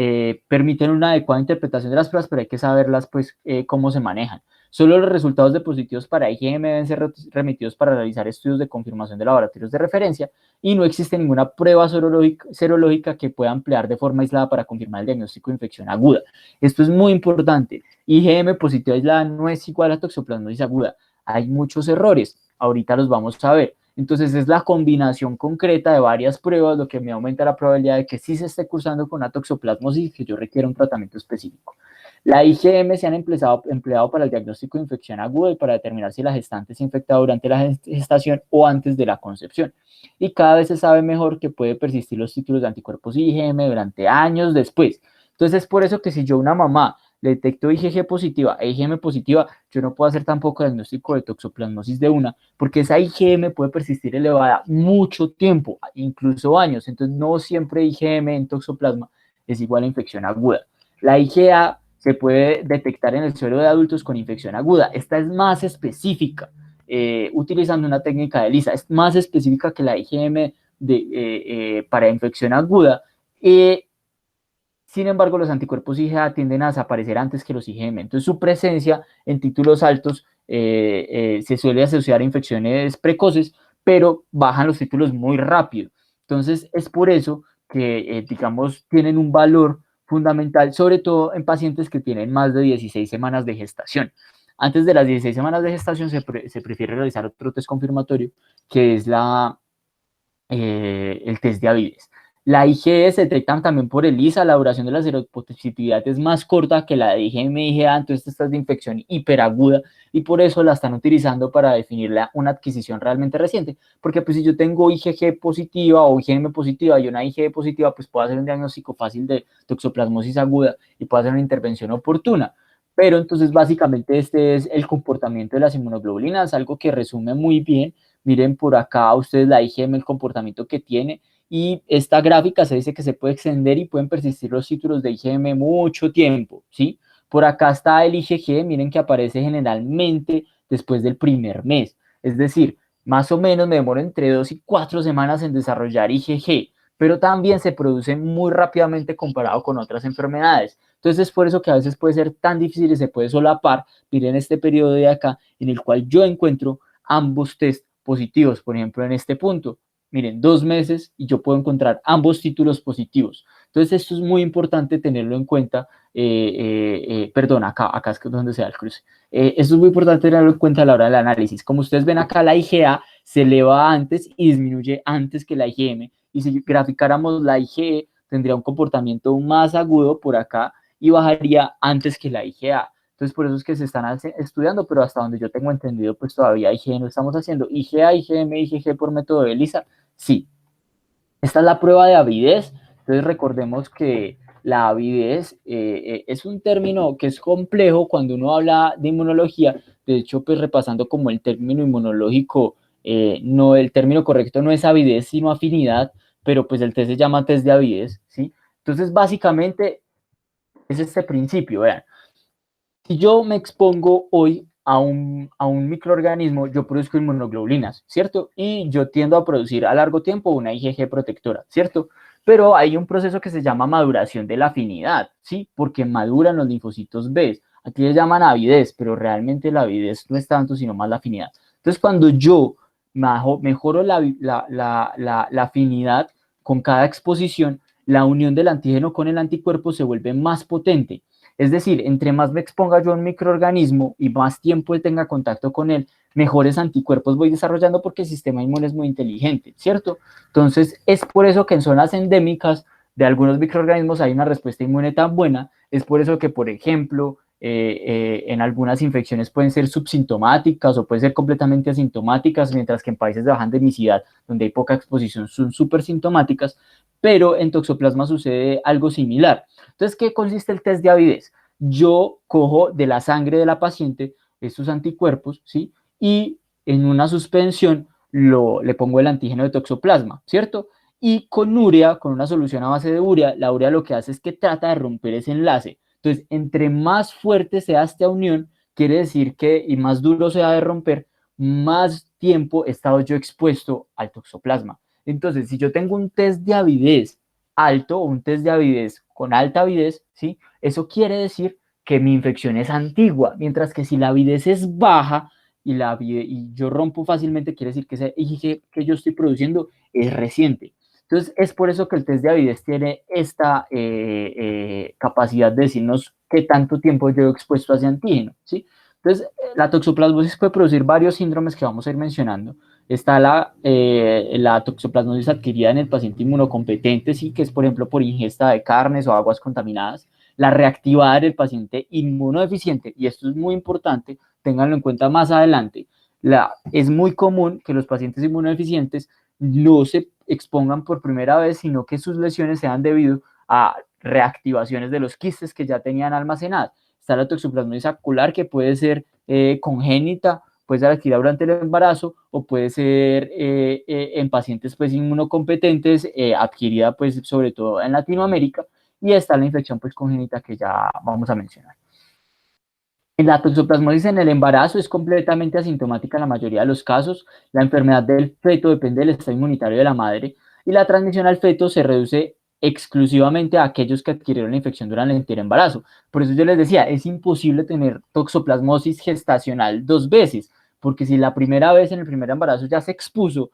permiten una adecuada interpretación de las pruebas, pero hay que saberlas, pues, cómo se manejan. Solo los resultados de positivos para IgM deben ser remitidos para realizar estudios de confirmación de laboratorios de referencia y no existe ninguna prueba serológica que pueda emplear de forma aislada para confirmar el diagnóstico de infección aguda. Esto es muy importante. IgM positiva aislada no es igual a toxoplasmosis aguda. Hay muchos errores. Ahorita los vamos a ver. Entonces es la combinación concreta de varias pruebas lo que me aumenta la probabilidad de que sí se esté cursando con una toxoplasmosis y que yo requiera un tratamiento específico. La IgM se han empleado para el diagnóstico de infección aguda y para determinar si la gestante se infecta durante la gestación o antes de la concepción. Y cada vez se sabe mejor que puede persistir los títulos de anticuerpos IgM durante años después. Entonces es por eso que si yo a una mamá le detecto IgG positiva e IgM positiva, yo no puedo hacer tampoco diagnóstico de toxoplasmosis de una, porque esa IgM puede persistir elevada mucho tiempo, incluso años. Entonces no siempre IgM en toxoplasma es igual a infección aguda. La IgA se puede detectar en el suero de adultos con infección aguda. Esta es más específica, utilizando una técnica de ELISA, es más específica que la IgM para infección aguda. Sin embargo, los anticuerpos IgA tienden a desaparecer antes que los IgM. Entonces, su presencia en títulos altos se suele asociar a infecciones precoces, pero bajan los títulos muy rápido. Entonces, es por eso que, digamos, tienen un valor fundamental, sobre todo en pacientes que tienen más de 16 semanas de gestación. Antes de las 16 semanas de gestación se prefiere realizar otro test confirmatorio, que es el test de Avides. La IgE se detectan también por ELISA, la duración de la seropositividad es más corta que la de IgM y IgA, entonces esta es de infección hiperaguda y por eso la están utilizando para definir una adquisición realmente reciente, porque pues si yo tengo IgG positiva o IgM positiva y una IgE positiva, pues puedo hacer un diagnóstico fácil de toxoplasmosis aguda y puedo hacer una intervención oportuna. Pero entonces básicamente este es el comportamiento de las inmunoglobulinas, algo que resume muy bien. Miren por acá ustedes la IgM, el comportamiento que tiene, y esta gráfica se dice que se puede extender y pueden persistir los títulos de IgM mucho tiempo, ¿sí? Por acá está el IgG, miren que aparece generalmente después del primer mes, es decir, más o menos me demoro entre 2 y 4 semanas en desarrollar IgG, pero también se produce muy rápidamente comparado con otras enfermedades. Entonces es por eso que a veces puede ser tan difícil y se puede solapar. Miren este periodo de acá en el cual yo encuentro ambos test positivos, por ejemplo, en este punto. Miren, 2 meses y yo puedo encontrar ambos títulos positivos. Entonces, esto es muy importante tenerlo en cuenta. Perdón, acá es donde se da el cruce. Esto es muy importante tenerlo en cuenta a la hora del análisis. Como ustedes ven acá, la IgA se eleva antes y disminuye antes que la IgM. Y si graficáramos la IgE, tendría un comportamiento más agudo por acá y bajaría antes que la IgA. Entonces, por eso es que se están estudiando, pero hasta donde yo tengo entendido, pues todavía IgE no estamos haciendo. IgA, IgM, IgG por método de ELISA, sí. Esta es la prueba de avidez. Entonces, recordemos que la avidez es un término que es complejo cuando uno habla de inmunología. De hecho, pues repasando como el término inmunológico, no, el término correcto no es avidez, sino afinidad, pero pues el test se llama test de avidez, ¿sí? Entonces, básicamente, es este principio, vean. Si yo me expongo hoy a un microorganismo, yo produzco inmunoglobulinas, ¿cierto? Y yo tiendo a producir a largo tiempo una IgG protectora, ¿cierto? Pero hay un proceso que se llama maduración de la afinidad, ¿sí? Porque maduran los linfocitos B. Aquí le llaman avidez, pero realmente la avidez no es tanto, sino más la afinidad. Entonces, cuando yo mejoro la afinidad con cada exposición, la unión del antígeno con el anticuerpo se vuelve más potente. Es decir, entre más me exponga yo a un microorganismo y más tiempo él tenga contacto con él, mejores anticuerpos voy desarrollando porque el sistema inmune es muy inteligente, ¿cierto? Entonces, es por eso que en zonas endémicas de algunos microorganismos hay una respuesta inmune tan buena. Es por eso que, por ejemplo, en algunas infecciones pueden ser subsintomáticas o pueden ser completamente asintomáticas, mientras que en países de baja endemicidad, donde hay poca exposición, son súper sintomáticas, pero en toxoplasma sucede algo similar. Entonces, ¿qué consiste el test de avidez? Yo cojo de la sangre de la paciente estos anticuerpos, ¿sí? Y en una suspensión le pongo el antígeno de toxoplasma, ¿cierto? Y con urea, con una solución a base de urea, la urea lo que hace es que trata de romper ese enlace. Entonces, entre más fuerte sea esta unión, quiere decir que, y más duro sea de romper, más tiempo he estado yo expuesto al toxoplasma. Entonces, si yo tengo un test de avidez alto o un test de avidez con alta avidez, ¿sí? Eso quiere decir que mi infección es antigua, mientras que si la avidez es baja y yo rompo fácilmente, quiere decir que ese IgG que yo estoy produciendo es reciente. Entonces, es por eso que el test de avidez tiene esta capacidad de decirnos qué tanto tiempo yo he expuesto a ese antígeno, ¿sí? Entonces, la toxoplasmosis puede producir varios síndromes que vamos a ir mencionando. Está la toxoplasmosis adquirida en el paciente inmunocompetente, sí, que es, por ejemplo, por ingesta de carnes o aguas contaminadas. La reactivada en el paciente inmunodeficiente, y esto es muy importante, ténganlo en cuenta más adelante. Es muy común que los pacientes inmunodeficientes no se expongan por primera vez, sino que sus lesiones sean debido a reactivaciones de los quistes que ya tenían almacenadas. Está la toxoplasmosis acular, que puede ser congénita, puede ser adquirida durante el embarazo o puede ser en pacientes pues inmunocompetentes, adquirida pues sobre todo en Latinoamérica, y está la infección pues congénita que ya vamos a mencionar. La toxoplasmosis en el embarazo es completamente asintomática en la mayoría de los casos. La enfermedad del feto depende del estado inmunitario de la madre y la transmisión al feto se reduce exclusivamente a aquellos que adquirieron la infección durante el embarazo. Por eso yo les decía, es imposible tener toxoplasmosis gestacional 2 veces, porque si la primera vez en el primer embarazo ya se expuso,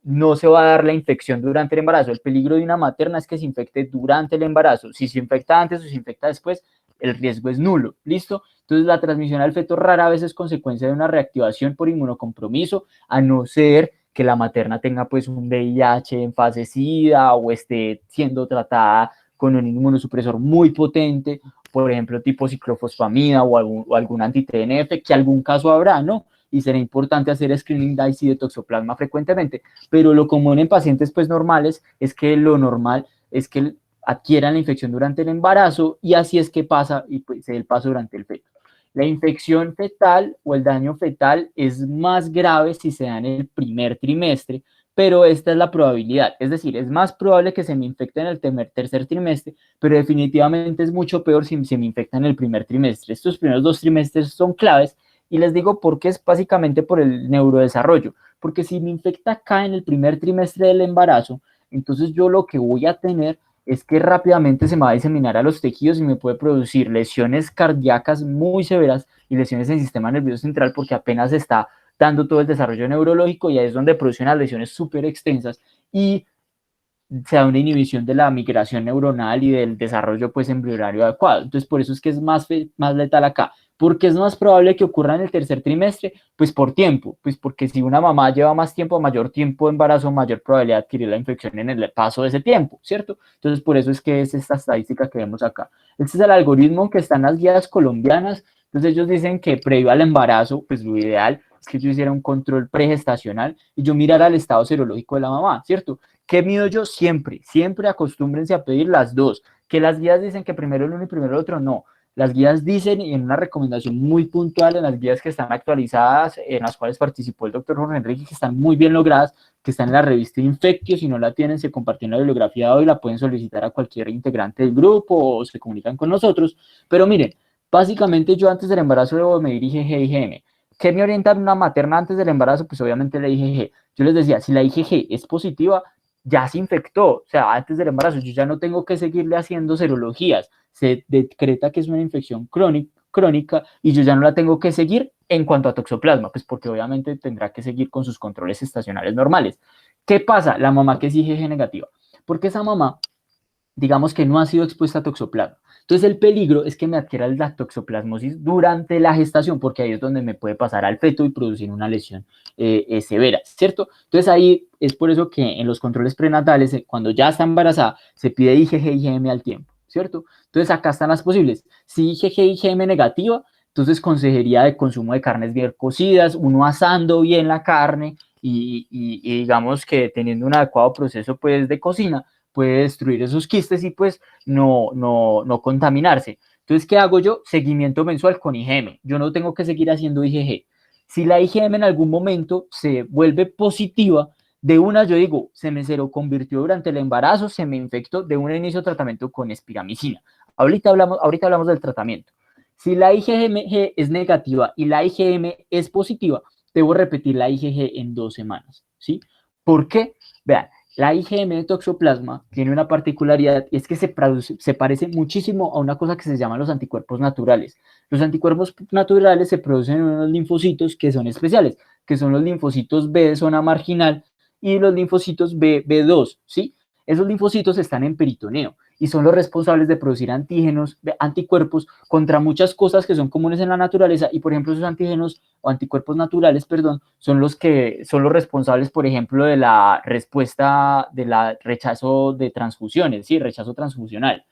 no se va a dar la infección durante el embarazo. El peligro de una materna es que se infecte durante el embarazo. Si se infecta antes o se infecta después, el riesgo es nulo, ¿listo? Entonces la transmisión al feto rara vez es consecuencia de una reactivación por inmunocompromiso, a no ser que la materna tenga pues un VIH en fase SIDA o esté siendo tratada con un inmunosupresor muy potente, por ejemplo tipo ciclofosfamida o algún anti-TNF, que algún caso habrá, ¿no? Y será importante hacer screening de IC de toxoplasma frecuentemente, pero lo común en pacientes pues normales es que lo normal es que adquieran la infección durante el embarazo y así es que pasa y pues el paso durante el feto. La infección fetal o el daño fetal es más grave si se da en el primer trimestre, pero esta es la probabilidad, es decir, es más probable que se me infecte en el tercer trimestre, pero definitivamente es mucho peor si se me infecta en el primer trimestre. Estos primeros 2 trimestres son claves y les digo por qué, es básicamente por el neurodesarrollo, porque si me infecta acá en el primer trimestre del embarazo, entonces yo lo que voy a tener es que rápidamente se me va a diseminar a los tejidos y me puede producir lesiones cardíacas muy severas y lesiones en el sistema nervioso central, porque apenas está dando todo el desarrollo neurológico y ahí es donde producen las lesiones súper extensas y se da una inhibición de la migración neuronal y del desarrollo pues embrionario adecuado. Entonces por eso es que es más letal acá. ¿Por qué es más probable que ocurra en el tercer trimestre? Pues por tiempo, pues porque si una mamá lleva más tiempo, mayor tiempo de embarazo, mayor probabilidad de adquirir la infección en el paso de ese tiempo, ¿cierto? Entonces por eso es que es esta estadística que vemos acá. Este es el algoritmo que está en las guías colombianas. Entonces ellos dicen que previo al embarazo, pues lo ideal es que yo hiciera un control pregestacional y yo mirara el estado serológico de la mamá, ¿cierto? ¿Qué mido yo? Siempre, siempre acostúmbrense a pedir las dos. Que las guías dicen que primero el uno y primero el otro, no. Las guías dicen, y en una recomendación muy puntual, en las guías que están actualizadas, en las cuales participó el doctor Jorge Enrique, que están muy bien logradas, que están en la revista Infectio. Si no la tienen, se compartió en la bibliografía de hoy, la pueden solicitar a cualquier integrante del grupo o se comunican con nosotros. Pero miren, básicamente yo antes del embarazo debo medir IgG y IgM. ¿Qué me orienta una materna antes del embarazo? Pues obviamente la IgG. Yo les decía, si la IgG es positiva, ya se infectó, o sea, antes del embarazo, yo ya no tengo que seguirle haciendo serologías, se decreta que es una infección crónica y yo ya no la tengo que seguir en cuanto a toxoplasma, pues porque obviamente tendrá que seguir con sus controles estacionales normales. ¿Qué pasa? La mamá que es IgG negativa, porque esa mamá, digamos que no ha sido expuesta a toxoplasma. Entonces el peligro es que me adquiera la toxoplasmosis durante la gestación, porque ahí es donde me puede pasar al feto y producir una lesión severa, ¿cierto? Entonces ahí es por eso que en los controles prenatales, cuando ya está embarazada, se pide IgG y IgM al tiempo, ¿cierto? Entonces acá están las posibles. Si IgG y IgM negativa, entonces consejería de consumo de carnes bien cocidas, uno asando bien la carne y digamos que teniendo un adecuado proceso pues de cocina, puede destruir esos quistes y pues no contaminarse. Entonces, ¿qué hago yo? Seguimiento mensual con IgM. Yo no tengo que seguir haciendo IgG. Si la IgM en algún momento se vuelve positiva, de una yo digo, se me seroconvirtió durante el embarazo, se me infectó, de un inicio de tratamiento con espiramicina. Ahorita hablamos del tratamiento. Si la IgM es negativa y la IgM es positiva, debo repetir la IgG en 2 semanas, ¿sí? ¿Por qué? Vean, La IgM de toxoplasma tiene una particularidad y es que se parece muchísimo a una cosa que se llaman los anticuerpos naturales. Los anticuerpos naturales se producen en unos linfocitos que son especiales, que son los linfocitos B de zona marginal y los linfocitos B2, ¿sí? Esos linfocitos están en peritoneo y son los responsables de producir antígenos, anticuerpos contra muchas cosas que son comunes en la naturaleza y, por ejemplo, esos antígenos o anticuerpos naturales, perdón, son los responsables, por ejemplo, de la respuesta del rechazo de transfusiones, ¿sí? Rechazo transfusional,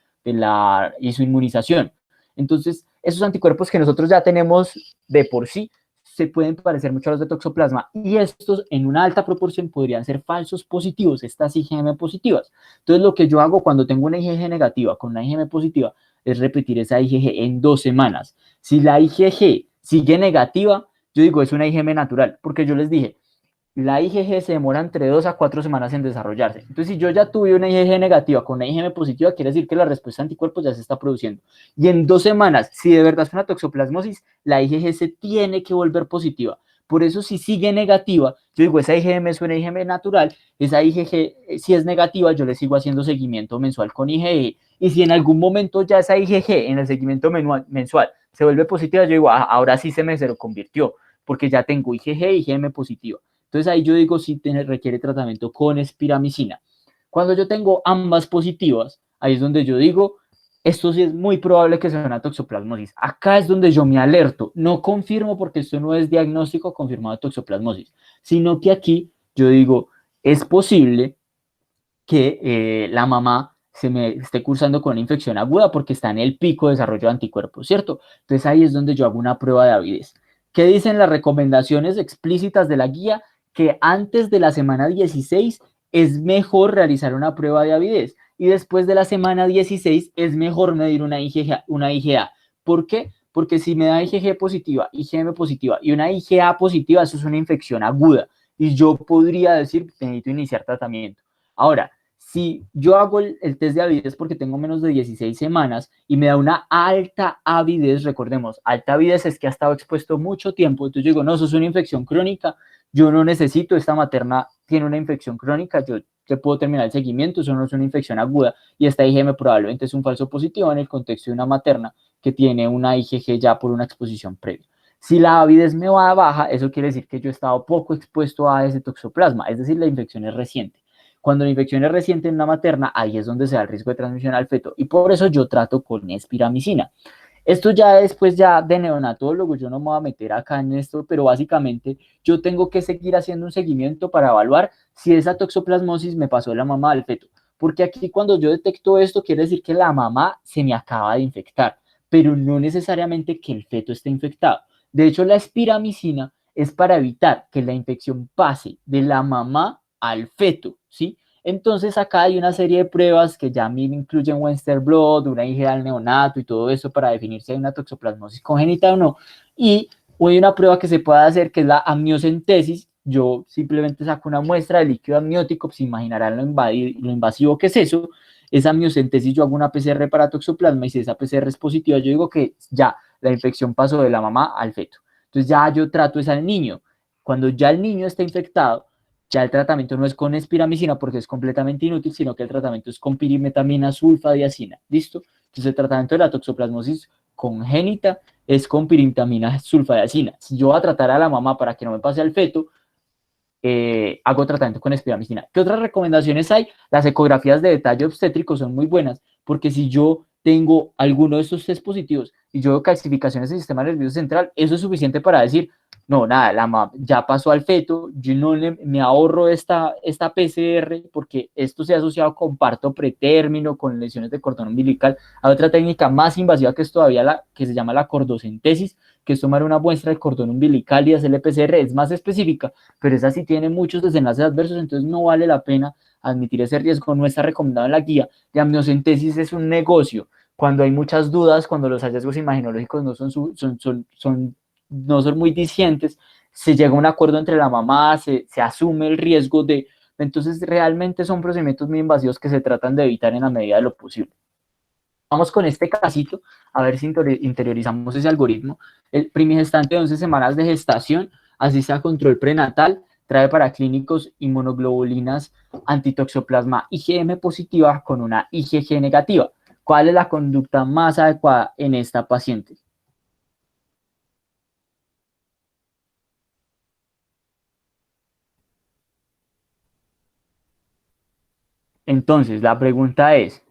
y su inmunización. Entonces, esos anticuerpos que nosotros ya tenemos de por sí se pueden parecer mucho a los de toxoplasma y estos en una alta proporción podrían ser falsos positivos, estas IgM positivas. Entonces, lo que yo hago cuando tengo una IgG negativa con una IgM positiva es repetir esa IgG en 2 semanas. Si la IgG sigue negativa, yo digo es una IgM natural, porque yo les dije, la IgG se demora entre 2 a 4 semanas en desarrollarse. Entonces, si yo ya tuve una IgG negativa con una IgM positiva, quiere decir que la respuesta a anticuerpos ya se está produciendo. Y en 2 semanas, si de verdad es una toxoplasmosis, la IgG se tiene que volver positiva. Por eso, si sigue negativa, yo digo, esa IgM es una IgM natural, esa IgG, si es negativa, yo le sigo haciendo seguimiento mensual con IgG. Y si en algún momento ya esa IgG en el seguimiento mensual se vuelve positiva, yo digo, ahora sí se me convirtió, porque ya tengo IgG e IgM positiva. Entonces ahí yo digo si requiere tratamiento con espiramicina. Cuando yo tengo ambas positivas, ahí es donde yo digo, esto sí es muy probable que sea una toxoplasmosis. Acá es donde yo me alerto. No confirmo porque esto no es diagnóstico confirmado de toxoplasmosis, sino que aquí yo digo, es posible que la mamá se me esté cursando con una infección aguda porque está en el pico de desarrollo de anticuerpos, ¿cierto? Entonces ahí es donde yo hago una prueba de avidez. ¿Qué dicen las recomendaciones explícitas de la guía? Que antes de la semana 16 es mejor realizar una prueba de avidez y después de la semana 16 es mejor medir una IgA. ¿Por qué? Porque si me da IgG positiva, IgM positiva y una IgA positiva, eso es una infección aguda y yo podría decir que necesito iniciar tratamiento. Ahora, si yo hago el test de avidez porque tengo menos de 16 semanas y me da una alta avidez, recordemos, alta avidez es que ha estado expuesto mucho tiempo, entonces yo digo, no, eso es una infección crónica, yo no necesito, esta materna tiene una infección crónica, yo le puedo terminar el seguimiento, eso no es una infección aguda y esta IgM probablemente es un falso positivo en el contexto de una materna que tiene una IgG ya por una exposición previa. Si la avidez me va a baja, eso quiere decir que yo he estado poco expuesto a ese toxoplasma, es decir, la infección es reciente. Cuando la infección es reciente en una materna, ahí es donde se da el riesgo de transmisión al feto y por eso yo trato con espiramicina. Esto ya después ya de neonatólogo, yo no me voy a meter acá en esto, pero básicamente yo tengo que seguir haciendo un seguimiento para evaluar si esa toxoplasmosis me pasó de la mamá al feto. Porque aquí cuando yo detecto esto, quiere decir que la mamá se me acaba de infectar, pero no necesariamente que el feto esté infectado. De hecho, la espiramicina es para evitar que la infección pase de la mamá al feto, ¿sí? Entonces acá hay una serie de pruebas que ya incluyen Western blot, una IgA al neonato y todo eso para definir si hay una toxoplasmosis congénita o no. Y hay una prueba que se puede hacer que es la amniocentesis. Yo simplemente saco una muestra de líquido amniótico, pues imaginarán lo invasivo que es eso. Esa amniocentesis yo hago una PCR para toxoplasma y si esa PCR es positiva, yo digo que ya la infección pasó de la mamá al feto. Entonces ya yo trato es al niño. Cuando ya el niño está infectado, ya el tratamiento no es con espiramicina porque es completamente inútil, sino que el tratamiento es con pirimetamina sulfadiazina. ¿Listo? Entonces el tratamiento de la toxoplasmosis congénita es con pirimetamina sulfadiazina. Si yo voy a tratar a la mamá para que no me pase al feto, hago tratamiento con espiramicina. ¿Qué otras recomendaciones hay? Las ecografías de detalle obstétrico son muy buenas porque si yo tengo alguno de estos test positivos y yo veo calcificaciones del sistema nervioso central, eso es suficiente para decir, no, nada, ya pasó al feto, yo no me ahorro esta PCR porque esto se ha asociado con parto pretérmino, con lesiones de cordón umbilical. Hay otra técnica más invasiva que es todavía que se llama la cordocentesis, que es tomar una muestra del cordón umbilical y hacerle PCR, es más específica, pero esa sí tiene muchos desenlaces adversos, entonces no vale la pena admitir ese riesgo, no está recomendado en la guía. La amniocentesis es un negocio, cuando hay muchas dudas, cuando los hallazgos imaginológicos no son muy discientes, se llega a un acuerdo entre la mamá, se asume el riesgo de, entonces realmente son procedimientos muy invasivos que se tratan de evitar en la medida de lo posible. Vamos con este casito, a ver si interiorizamos ese algoritmo. El primigestante de 11 semanas de gestación, así sea control prenatal, trae para clínicos inmunoglobulinas antitoxoplasma IgM positiva con una IgG negativa. ¿Cuál es la conducta más adecuada en esta paciente? Entonces, la pregunta es,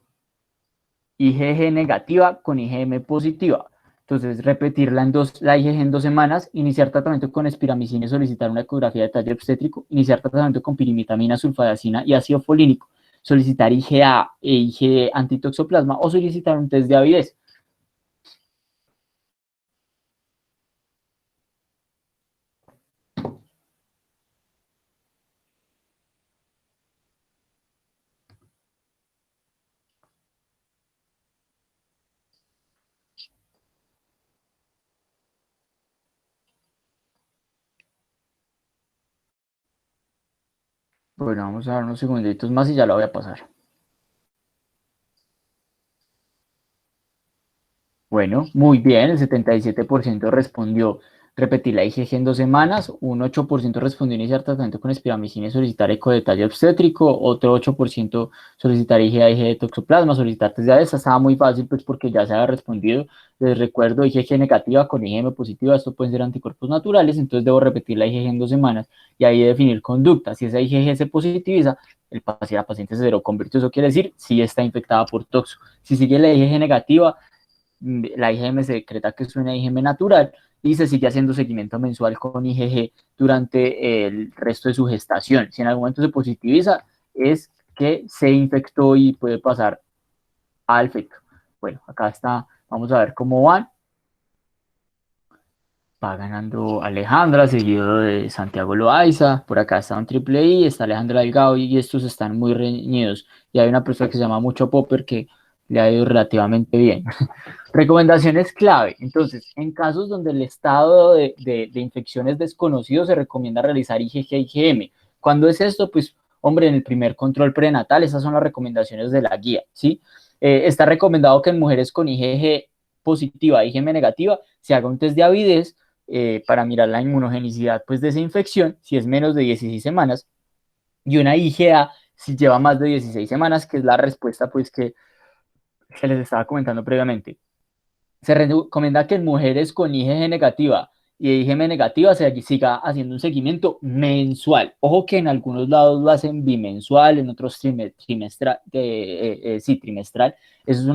IgG negativa con IgM positiva. Entonces, repetirla la IgG en 2 semanas, iniciar tratamiento con espiramicina y solicitar una ecografía de detalle obstétrico, iniciar tratamiento con pirimitamina, sulfadacina y ácido folínico, solicitar IgA e IgE antitoxoplasma o solicitar un test de avidez. Bueno, vamos a dar unos segunditos más y ya lo voy a pasar. Bueno, muy bien, el 77% respondió repetir la IgG en 2 semanas, un 8% respondió iniciar tratamiento con espiramicina y solicitar eco de detalle obstétrico, otro 8% solicitar IgA, IgG de toxoplasma, solicitar test de ADES. Estaba muy fácil pues porque ya se había respondido. Les recuerdo, IgG negativa con IgM positiva, esto pueden ser anticuerpos naturales, entonces debo repetir la IgG en 2 semanas y ahí definir conducta. Si esa IgG se positiviza, la paciente se seroconvirtió, eso quiere decir si está infectada por toxo. Si sigue la IgG negativa, la IgM se decreta que es una IgM natural y se sigue haciendo seguimiento mensual con IgG durante el resto de su gestación. Si en algún momento se positiviza, es que se infectó y puede pasar al feto. Bueno, acá está, vamos a ver cómo van. Va ganando Alejandra, seguido de Santiago Loaiza. Por acá está un triple I, está Alejandra Delgado y estos están muy reñidos. Y hay una persona que se llama Mucho Popper que le ha ido relativamente bien. Recomendaciones clave. Entonces, en casos donde el estado de infección es desconocido, se recomienda realizar IgG, IgM. ¿Cuándo es esto? Pues, hombre, en el primer control prenatal, esas son las recomendaciones de la guía, ¿sí? Está recomendado que en mujeres con IgG positiva, IgM negativa, se haga un test de avidez para mirar la inmunogenicidad pues, de esa infección, si es menos de 16 semanas, y una IgA si lleva más de 16 semanas, que es la respuesta pues que les estaba comentando previamente. Se recomienda que en mujeres con IgG negativa y IgM negativa se siga haciendo un seguimiento mensual. Ojo que en algunos lados lo hacen bimensual, en otros trimestral. Eso es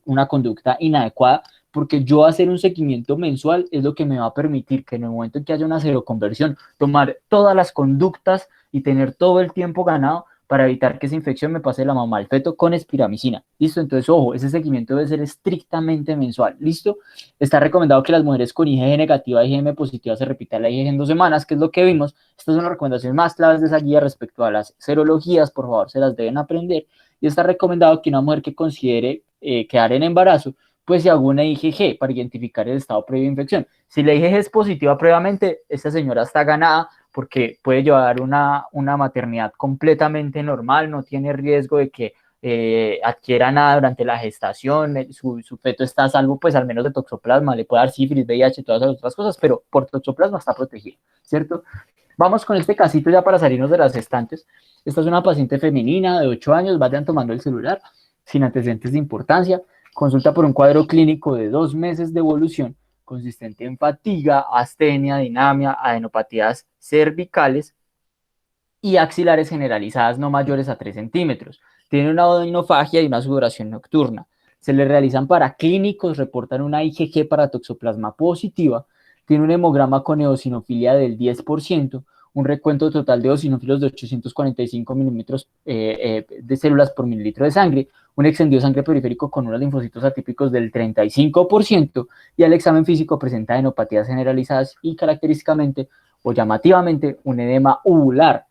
una conducta inadecuada porque yo hacer un seguimiento mensual es lo que me va a permitir que en el momento en que haya una seroconversión, tomar todas las conductas y tener todo el tiempo ganado para evitar que esa infección me pase de la mamá al feto con espiramicina. ¿Listo? Entonces, ojo, ese seguimiento debe ser estrictamente mensual. ¿Listo? Está recomendado que las mujeres con IgG negativa y IgM positiva se repita la IgG en 2 semanas, que es lo que vimos. Estas son las recomendaciones más claves de esa guía respecto a las serologías. Por favor, se las deben aprender. Y está recomendado que una mujer que considere quedar en embarazo, pues se haga una IgG para identificar el estado previo de infección. Si la IgG es positiva previamente, esta señora está ganada porque puede llevar una maternidad completamente normal, no tiene riesgo de que adquiera nada durante la gestación, su feto está a salvo, pues al menos de toxoplasma, le puede dar sífilis, VIH, todas las otras cosas, pero por toxoplasma está protegido, ¿cierto? Vamos con este casito ya para salirnos de las gestantes. Esta es una paciente femenina de 8 años, vayan tomando el celular, sin antecedentes de importancia, consulta por un cuadro clínico de 2 meses de evolución, consistente en fatiga, astenia, dinamia, adenopatías cervicales y axilares generalizadas no mayores a 3 centímetros. Tiene una odinofagia y una sudoración nocturna. Se le realizan para clínicos, reportan una IgG para toxoplasma positiva, tiene un hemograma con eosinofilia del 10%, un recuento total de eosinófilos de 845 milímetros de células por mililitro de sangre, un extendido sangre periférico con unos linfocitos atípicos del 35% y el examen físico presenta adenopatías generalizadas y característicamente o llamativamente un edema uvular.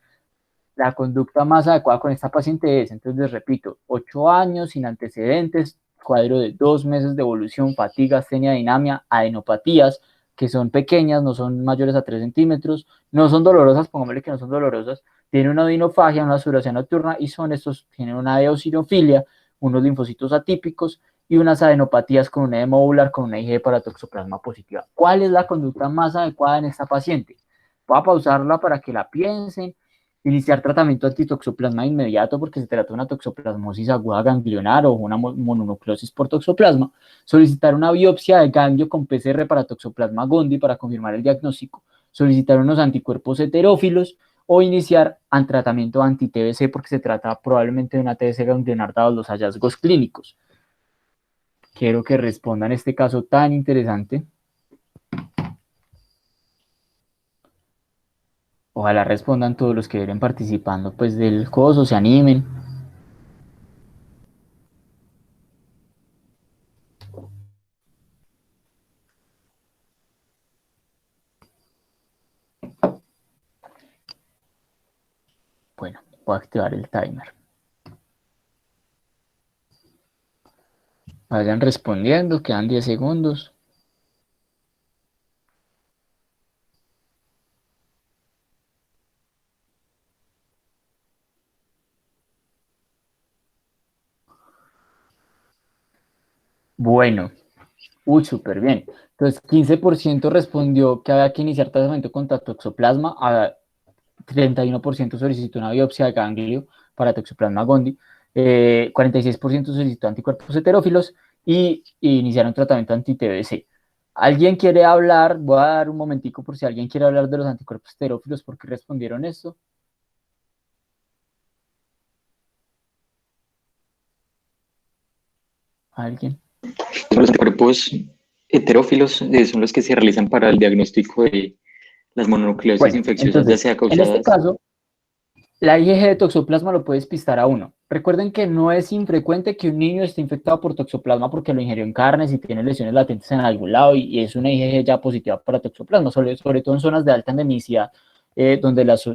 La conducta más adecuada con esta paciente es, entonces les repito, 8 años sin antecedentes, cuadro de 2 meses de evolución, fatiga, astenia, dinamia, adenopatías, que son pequeñas, no son mayores a 3 centímetros, no son dolorosas, pongámosle que no son dolorosas, tiene una odinofagia, una sudoración nocturna y tienen una eosinofilia, unos linfocitos atípicos y unas adenopatías con un edema ovular con una IgG para toxoplasma positiva. ¿Cuál es la conducta más adecuada en esta paciente? Voy a pausarla para que la piensen. Iniciar tratamiento antitoxoplasma inmediato porque se trata de una toxoplasmosis aguda ganglionar o una mononucleosis por toxoplasma. Solicitar una biopsia de ganglio con PCR para toxoplasma gondii para confirmar el diagnóstico. Solicitar unos anticuerpos heterófilos o iniciar un tratamiento anti-TBC porque se trata probablemente de una TBC ganglionar dados los hallazgos clínicos. Quiero que respondan este caso tan interesante. Ojalá respondan todos los que vienen participando pues del coso, se animen. Bueno, voy a activar el timer. Vayan respondiendo, quedan 10 segundos. Bueno, súper bien. Entonces, 15% respondió que había que iniciar tratamiento contra toxoplasma, a 31% solicitó una biopsia de ganglio para toxoplasma gondii, 46% solicitó anticuerpos heterófilos y iniciaron tratamiento anti-TBC. ¿Alguien quiere hablar? Voy a dar un momentico por si alguien quiere hablar de los anticuerpos heterófilos, ¿por qué respondieron esto? ¿Alguien? Los anticuerpos heterófilos son los que se realizan para el diagnóstico de las mononucleosis Bueno, infecciosas, ya entonces, sea en este causadas. caso, la IgG de toxoplasma lo puede despistar a uno. Recuerden que no es infrecuente que un niño esté infectado por toxoplasma porque lo ingirió en carnes y tiene lesiones latentes en algún lado y es una IgG ya positiva para toxoplasma, sobre todo en zonas de alta endemicidad, donde las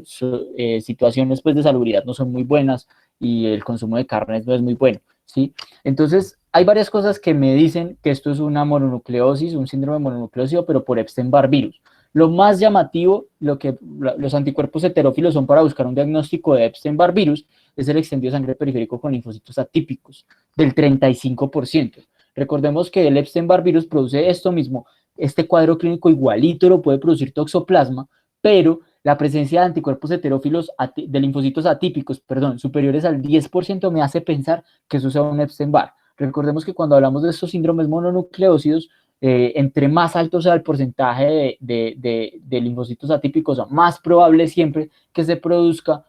situaciones pues, de salubridad no son muy buenas y el consumo de carnes no es muy bueno, ¿sí? Entonces, hay varias cosas que me dicen que esto es una mononucleosis, un síndrome de mononucleosis, pero por Epstein-Barr virus. Lo más llamativo, lo que los anticuerpos heterófilos son para buscar un diagnóstico de Epstein-Barr virus, es el extendido de sangre periférico con linfocitos atípicos, del 35%. Recordemos que el Epstein-Barr virus produce esto mismo, este cuadro clínico igualito lo puede producir toxoplasma, pero la presencia de anticuerpos heterófilos, de linfocitos atípicos, superiores al 10% me hace pensar que eso sea un Epstein-Barr. Recordemos que cuando hablamos de estos síndromes mononucleósidos, entre más alto sea el porcentaje de linfocitos atípicos, más probable siempre que se produzca,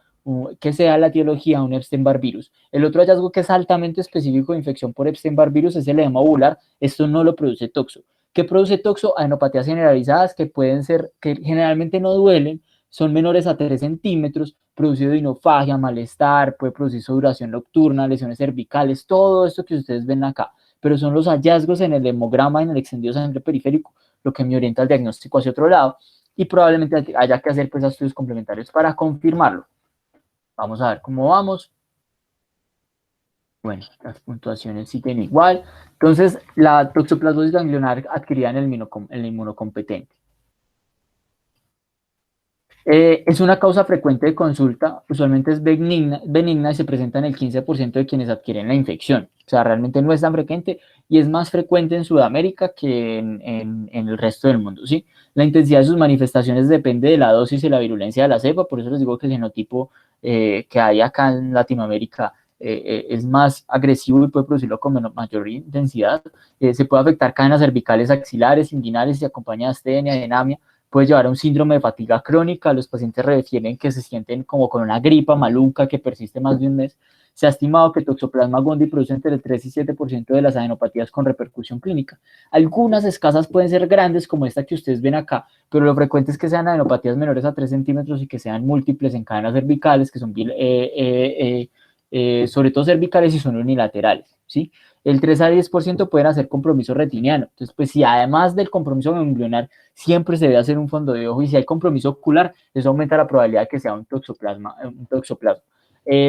que sea la etiología un Epstein-Barr virus. El otro hallazgo que es altamente específico de infección por Epstein-Barr virus es el edema ovular. Esto no lo produce toxo. ¿Qué produce toxo? Adenopatías generalizadas que pueden ser, que generalmente no duelen, son menores a 3 centímetros, producido inofagia, malestar, puede producir sudoración nocturna, lesiones cervicales, todo esto que ustedes ven acá. Pero son los hallazgos en el hemograma, en el extendido de sangre periférico, lo que me orienta al diagnóstico hacia otro lado, y probablemente haya que hacer pues, estudios complementarios para confirmarlo. Vamos a ver cómo vamos. Bueno, las puntuaciones siguen igual. Entonces, la toxoplasmosis ganglionar adquirida en el inmunocompetente. Es una causa frecuente de consulta, usualmente es benigna y se presenta en el 15% de quienes adquieren la infección. O sea, realmente no es tan frecuente y es más frecuente en Sudamérica que en el resto del mundo, ¿sí? La intensidad de sus manifestaciones depende de la dosis y la virulencia de la cepa, por eso les digo que el genotipo que hay acá en Latinoamérica es más agresivo y puede producirlo con mayor intensidad. Se puede afectar cadenas cervicales, axilares, inguinales y acompaña de astenia, de anemia. Puede llevar a un síndrome de fatiga crónica. Los pacientes refieren que se sienten como con una gripa maluca que persiste más de un mes. Se ha estimado que Toxoplasma gondii produce entre el 3 y 7% de las adenopatías con repercusión clínica. Algunas escasas pueden ser grandes, como esta que ustedes ven acá, pero lo frecuente es que sean adenopatías menores a 3 centímetros y que sean múltiples en cadenas cervicales, que son sobre todo cervicales y son unilaterales, ¿sí? El 3 a 10% pueden hacer compromiso retiniano. Entonces, pues si además del compromiso ganglionar siempre se debe hacer un fondo de ojo y si hay compromiso ocular, eso aumenta la probabilidad de que sea un toxoplasma.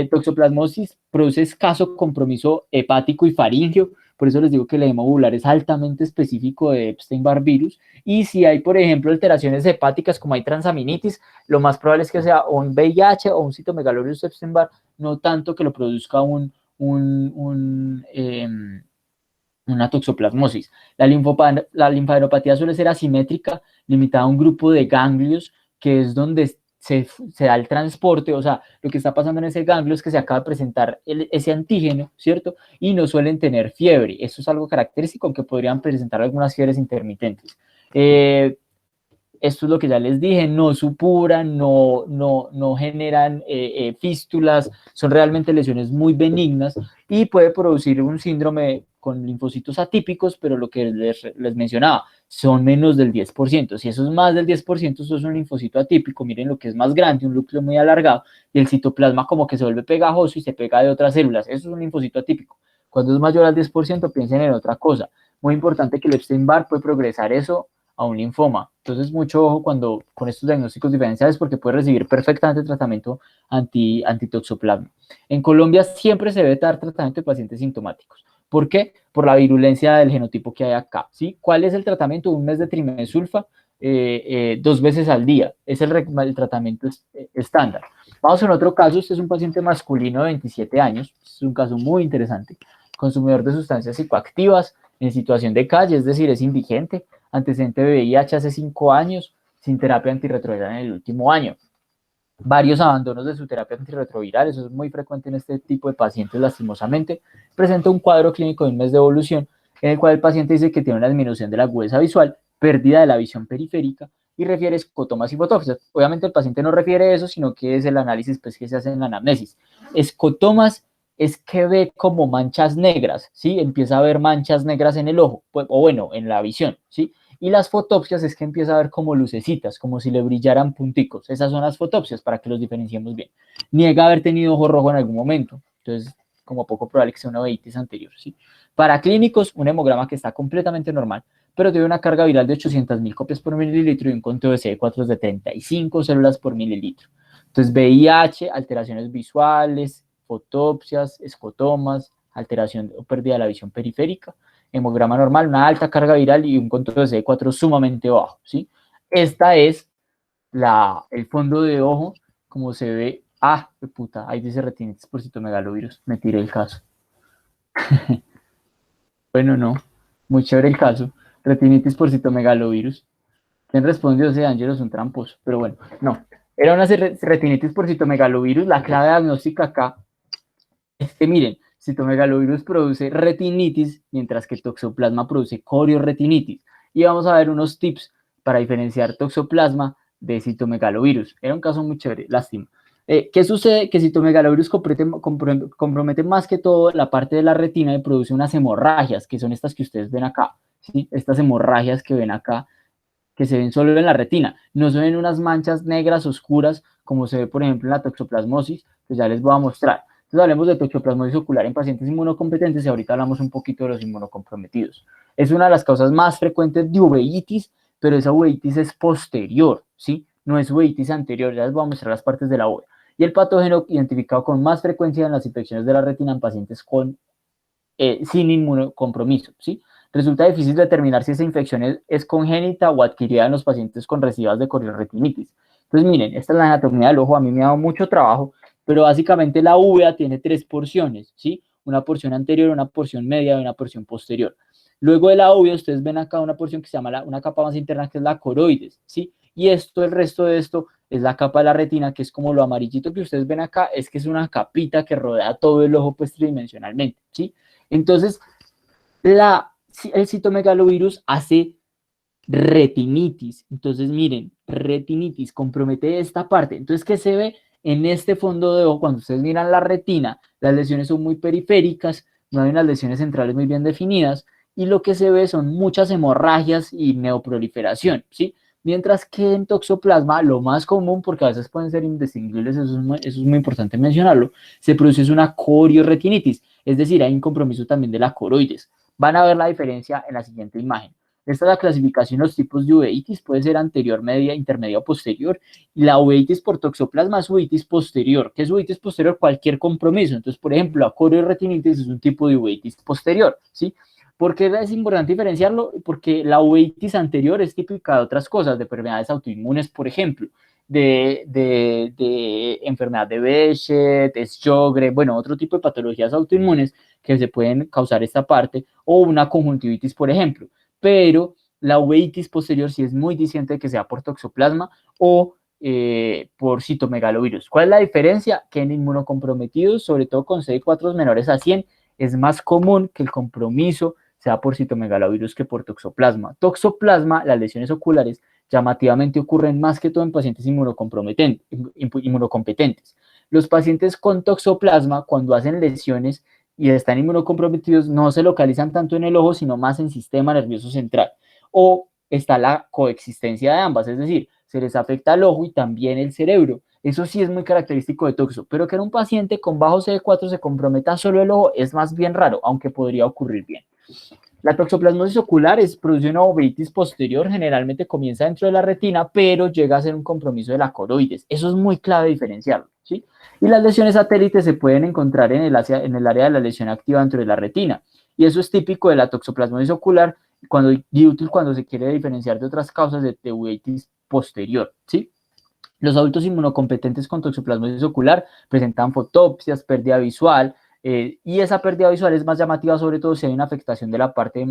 Toxoplasmosis produce escaso compromiso hepático y faríngeo, por eso les digo que el edema ovular es altamente específico de Epstein-Barr virus, y si hay, por ejemplo, alteraciones hepáticas como hay transaminitis, lo más probable es que sea o un VIH o un citomegalovirus Epstein-Barr, no tanto que lo produzca una toxoplasmosis. La linfadenopatía suele ser asimétrica, limitada a un grupo de ganglios que es donde se da el transporte, o sea, lo que está pasando en ese ganglio es que se acaba de presentar ese antígeno, ¿cierto? Y no suelen tener fiebre. Eso es algo característico, aunque podrían presentar algunas fiebres intermitentes. Esto es lo que ya les dije, no supuran, no generan fístulas, son realmente lesiones muy benignas y puede producir un síndrome con linfocitos atípicos, pero lo que les mencionaba, son menos del 10%. Si eso es más del 10%, eso es un linfocito atípico. Miren lo que es más grande, un núcleo muy alargado, y el citoplasma como que se vuelve pegajoso y se pega de otras células. Eso es un linfocito atípico. Cuando es mayor al 10%, piensen en otra cosa. Muy importante que el Epstein-Barr puede progresar eso a un linfoma. Entonces, mucho ojo con estos diagnósticos diferenciales porque puede recibir perfectamente tratamiento antitoxoplasma. En Colombia siempre se debe dar tratamiento de pacientes sintomáticos. ¿Por qué? Por la virulencia del genotipo que hay acá, ¿sí? ¿Cuál es el tratamiento? Un mes de trimesulfa 2 veces al día. Es el tratamiento estándar. Vamos a otro caso. Este es un paciente masculino de 27 años. Es un caso muy interesante. Consumidor de sustancias psicoactivas en situación de calle, es decir, es indigente, antecedente de VIH hace 5 años, sin terapia antirretroviral en el último año. Varios abandonos de su terapia antirretroviral, eso es muy frecuente en este tipo de pacientes lastimosamente. Presenta un cuadro clínico de un mes de evolución en el cual el paciente dice que tiene una disminución de la agudeza visual, pérdida de la visión periférica y refiere escotomas y fotopsias. Obviamente el paciente no refiere eso, sino que es el análisis pues, que se hace en la anamnesis. Escotomas es que ve como manchas negras, ¿sí? Empieza a ver manchas negras en el ojo, pues, o bueno, en la visión, ¿sí? Y las fotopsias es que empieza a ver como lucecitas, como si le brillaran punticos. Esas son las fotopsias para que los diferenciemos bien. Niega haber tenido ojo rojo en algún momento. Entonces, como poco probable que sea una uveitis anterior, ¿sí? Para clínicos, un hemograma que está completamente normal, pero tiene una carga viral de 800.000 copias por mililitro y un conteo de CD4 de 35 células por mililitro. Entonces, VIH, alteraciones visuales, fotopsias, escotomas, alteración o pérdida de la visión periférica, hemograma normal, una alta carga viral y un control de CD4 sumamente bajo, ¿sí? Esta es el fondo de ojo, como se ve. Ah, qué puta, ahí dice retinitis por citomegalovirus, me tiré el caso. Bueno, no, muy chévere el caso, retinitis por citomegalovirus. ¿Quién respondió? Ese Ángelo es un tramposo, pero bueno, no. Era una retinitis por citomegalovirus, la clave diagnóstica acá es que miren, citomegalovirus produce retinitis, mientras que toxoplasma produce corioretinitis. Y vamos a ver unos tips para diferenciar toxoplasma de citomegalovirus. Era un caso muy chévere, lástima. ¿Qué sucede? Que citomegalovirus compromete más que todo la parte de la retina y produce unas hemorragias, que son estas que ustedes ven acá, ¿sí? Estas hemorragias que ven acá, que se ven solo en la retina. No se ven unas manchas negras oscuras, como se ve, por ejemplo, en la toxoplasmosis, que ya les voy a mostrar. Entonces hablemos de toxoplasmosis ocular en pacientes inmunocompetentes y ahorita hablamos un poquito de los inmunocomprometidos. Es una de las causas más frecuentes de uveitis, pero esa uveitis es posterior, ¿sí? No es uveitis anterior, ya les voy a mostrar las partes de la uvea. Y el patógeno identificado con más frecuencia en las infecciones de la retina en pacientes sin inmunocompromiso, ¿sí? Resulta difícil determinar si esa infección es congénita o adquirida en los pacientes con recidivas de corioretinitis. Entonces, miren, esta es la anatomía del ojo, a mí me ha dado mucho trabajo, pero básicamente la uvea tiene 3 porciones, ¿sí? Una porción anterior, una porción media y una porción posterior. Luego de la uvea, ustedes ven acá una porción que se llama una capa más interna, que es la coroides, ¿sí? Y esto, el resto de esto, es la capa de la retina, que es como lo amarillito que ustedes ven acá, es que es una capita que rodea todo el ojo, pues tridimensionalmente, ¿sí? Entonces, el citomegalovirus hace retinitis. Entonces, miren, retinitis compromete esta parte. Entonces, ¿qué se ve en este fondo de ojo? Cuando ustedes miran la retina, las lesiones son muy periféricas, no hay unas lesiones centrales muy bien definidas, y lo que se ve son muchas hemorragias y neoproliferación, ¿sí? Mientras que en toxoplasma, lo más común, porque a veces pueden ser indistinguibles, eso es muy importante mencionarlo, se produce una corioretinitis, es decir, hay un compromiso también de la coroides. Van a ver la diferencia en la siguiente imagen. Esta es la clasificación de los tipos de uveitis, puede ser anterior, media, intermedia o posterior. Y la uveitis por toxoplasma es uveitis posterior. ¿Qué es uveitis posterior? Cualquier compromiso. Entonces, por ejemplo, la corioretinitis es un tipo de uveitis posterior, ¿sí? ¿Por qué es importante diferenciarlo? Porque la uveitis anterior es típica de otras cosas, de enfermedades autoinmunes, por ejemplo, de enfermedad de Behçet, de Sjögren, bueno, otro tipo de patologías autoinmunes que se pueden causar esta parte, o una conjuntivitis, por ejemplo. Pero la uveitis posterior sí es muy diciente de que sea por toxoplasma o por citomegalovirus. ¿Cuál es la diferencia? Que en inmunocomprometidos, sobre todo con CD4 menores a 100, es más común que el compromiso sea por citomegalovirus que por toxoplasma. Toxoplasma, las lesiones oculares, llamativamente ocurren más que todo en pacientes inmunocompetentes. Los pacientes con toxoplasma, cuando hacen lesiones y están inmunocomprometidos, no se localizan tanto en el ojo, sino más en el sistema nervioso central. O está la coexistencia de ambas, es decir, se les afecta el ojo y también el cerebro. Eso sí es muy característico de toxo, pero que en un paciente con bajo CD4 se comprometa solo el ojo es más bien raro, aunque podría ocurrir bien. La toxoplasmosis ocular produce una uveitis posterior, generalmente comienza dentro de la retina, pero llega a ser un compromiso de la coroides. Eso es muy clave diferenciarlo, ¿sí? Y las lesiones satélites se pueden encontrar en el área de la lesión activa dentro de la retina. Y eso es típico de la toxoplasmosis ocular y útil cuando se quiere diferenciar de otras causas de uveitis posterior, ¿sí? Los adultos inmunocompetentes con toxoplasmosis ocular presentan fotopsias, pérdida visual, y esa pérdida visual es más llamativa sobre todo si hay una afectación de la parte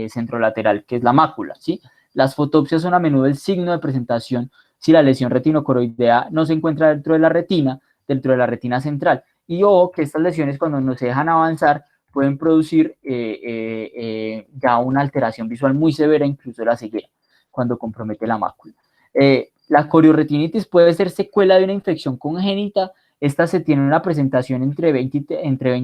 centrolateral, que es la mácula, ¿sí? Las fotopsias son a menudo el signo de presentación si la lesión retinocoroidea no se encuentra dentro de la retina central. Y ojo que estas lesiones cuando no se dejan avanzar pueden producir ya una alteración visual muy severa, incluso la ceguera, cuando compromete la mácula. La corioretinitis puede ser secuela de una infección congénita. Esta se tiene una presentación entre 20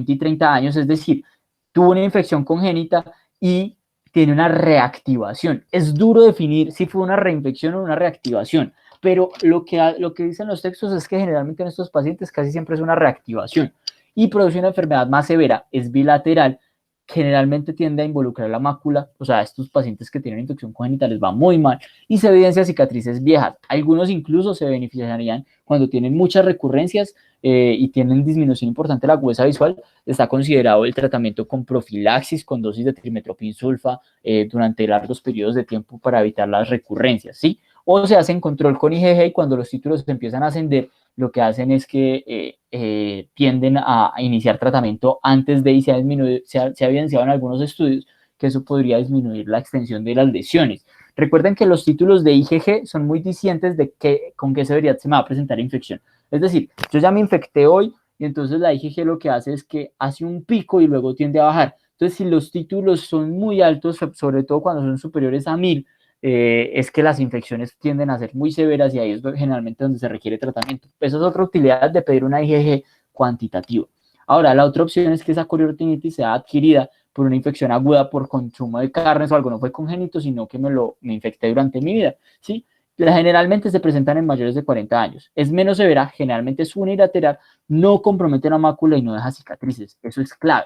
y 30 años, es decir, tuvo una infección congénita y tiene una reactivación. Es duro definir si fue una reinfección o una reactivación, pero lo que dicen los textos es que generalmente en estos pacientes casi siempre es una reactivación y produce una enfermedad más severa, es bilateral, generalmente tiende a involucrar la mácula, o sea, a estos pacientes que tienen infección congénita les va muy mal y se evidencia cicatrices viejas. Algunos incluso se beneficiarían cuando tienen muchas recurrencias y tienen disminución importante de la agudeza visual. Está considerado el tratamiento con profilaxis, con dosis de trimetoprim sulfa durante largos periodos de tiempo para evitar las recurrencias, ¿sí? O se hacen control con IgG y cuando los títulos empiezan a ascender, lo que hacen es que tienden a iniciar tratamiento antes de y se ha evidenciado en algunos estudios que eso podría disminuir la extensión de las lesiones. Recuerden que los títulos de IgG son muy discientes de con qué severidad se me va a presentar infección. Es decir, yo ya me infecté hoy y entonces la IgG lo que hace es que hace un pico y luego tiende a bajar. Entonces, si los títulos son muy altos, sobre todo cuando son superiores a 1000, es que las infecciones tienden a ser muy severas y ahí es generalmente donde se requiere tratamiento. Esa es otra utilidad de pedir una IgG cuantitativa. Ahora, la otra opción es que esa corioretinitis sea adquirida por una infección aguda por consumo de carnes o algo, no fue congénito, sino que me infecté durante mi vida, ¿sí? Generalmente se presentan en mayores de 40 años. Es menos severa, generalmente es unilateral, no compromete la mácula y no deja cicatrices. Eso es clave.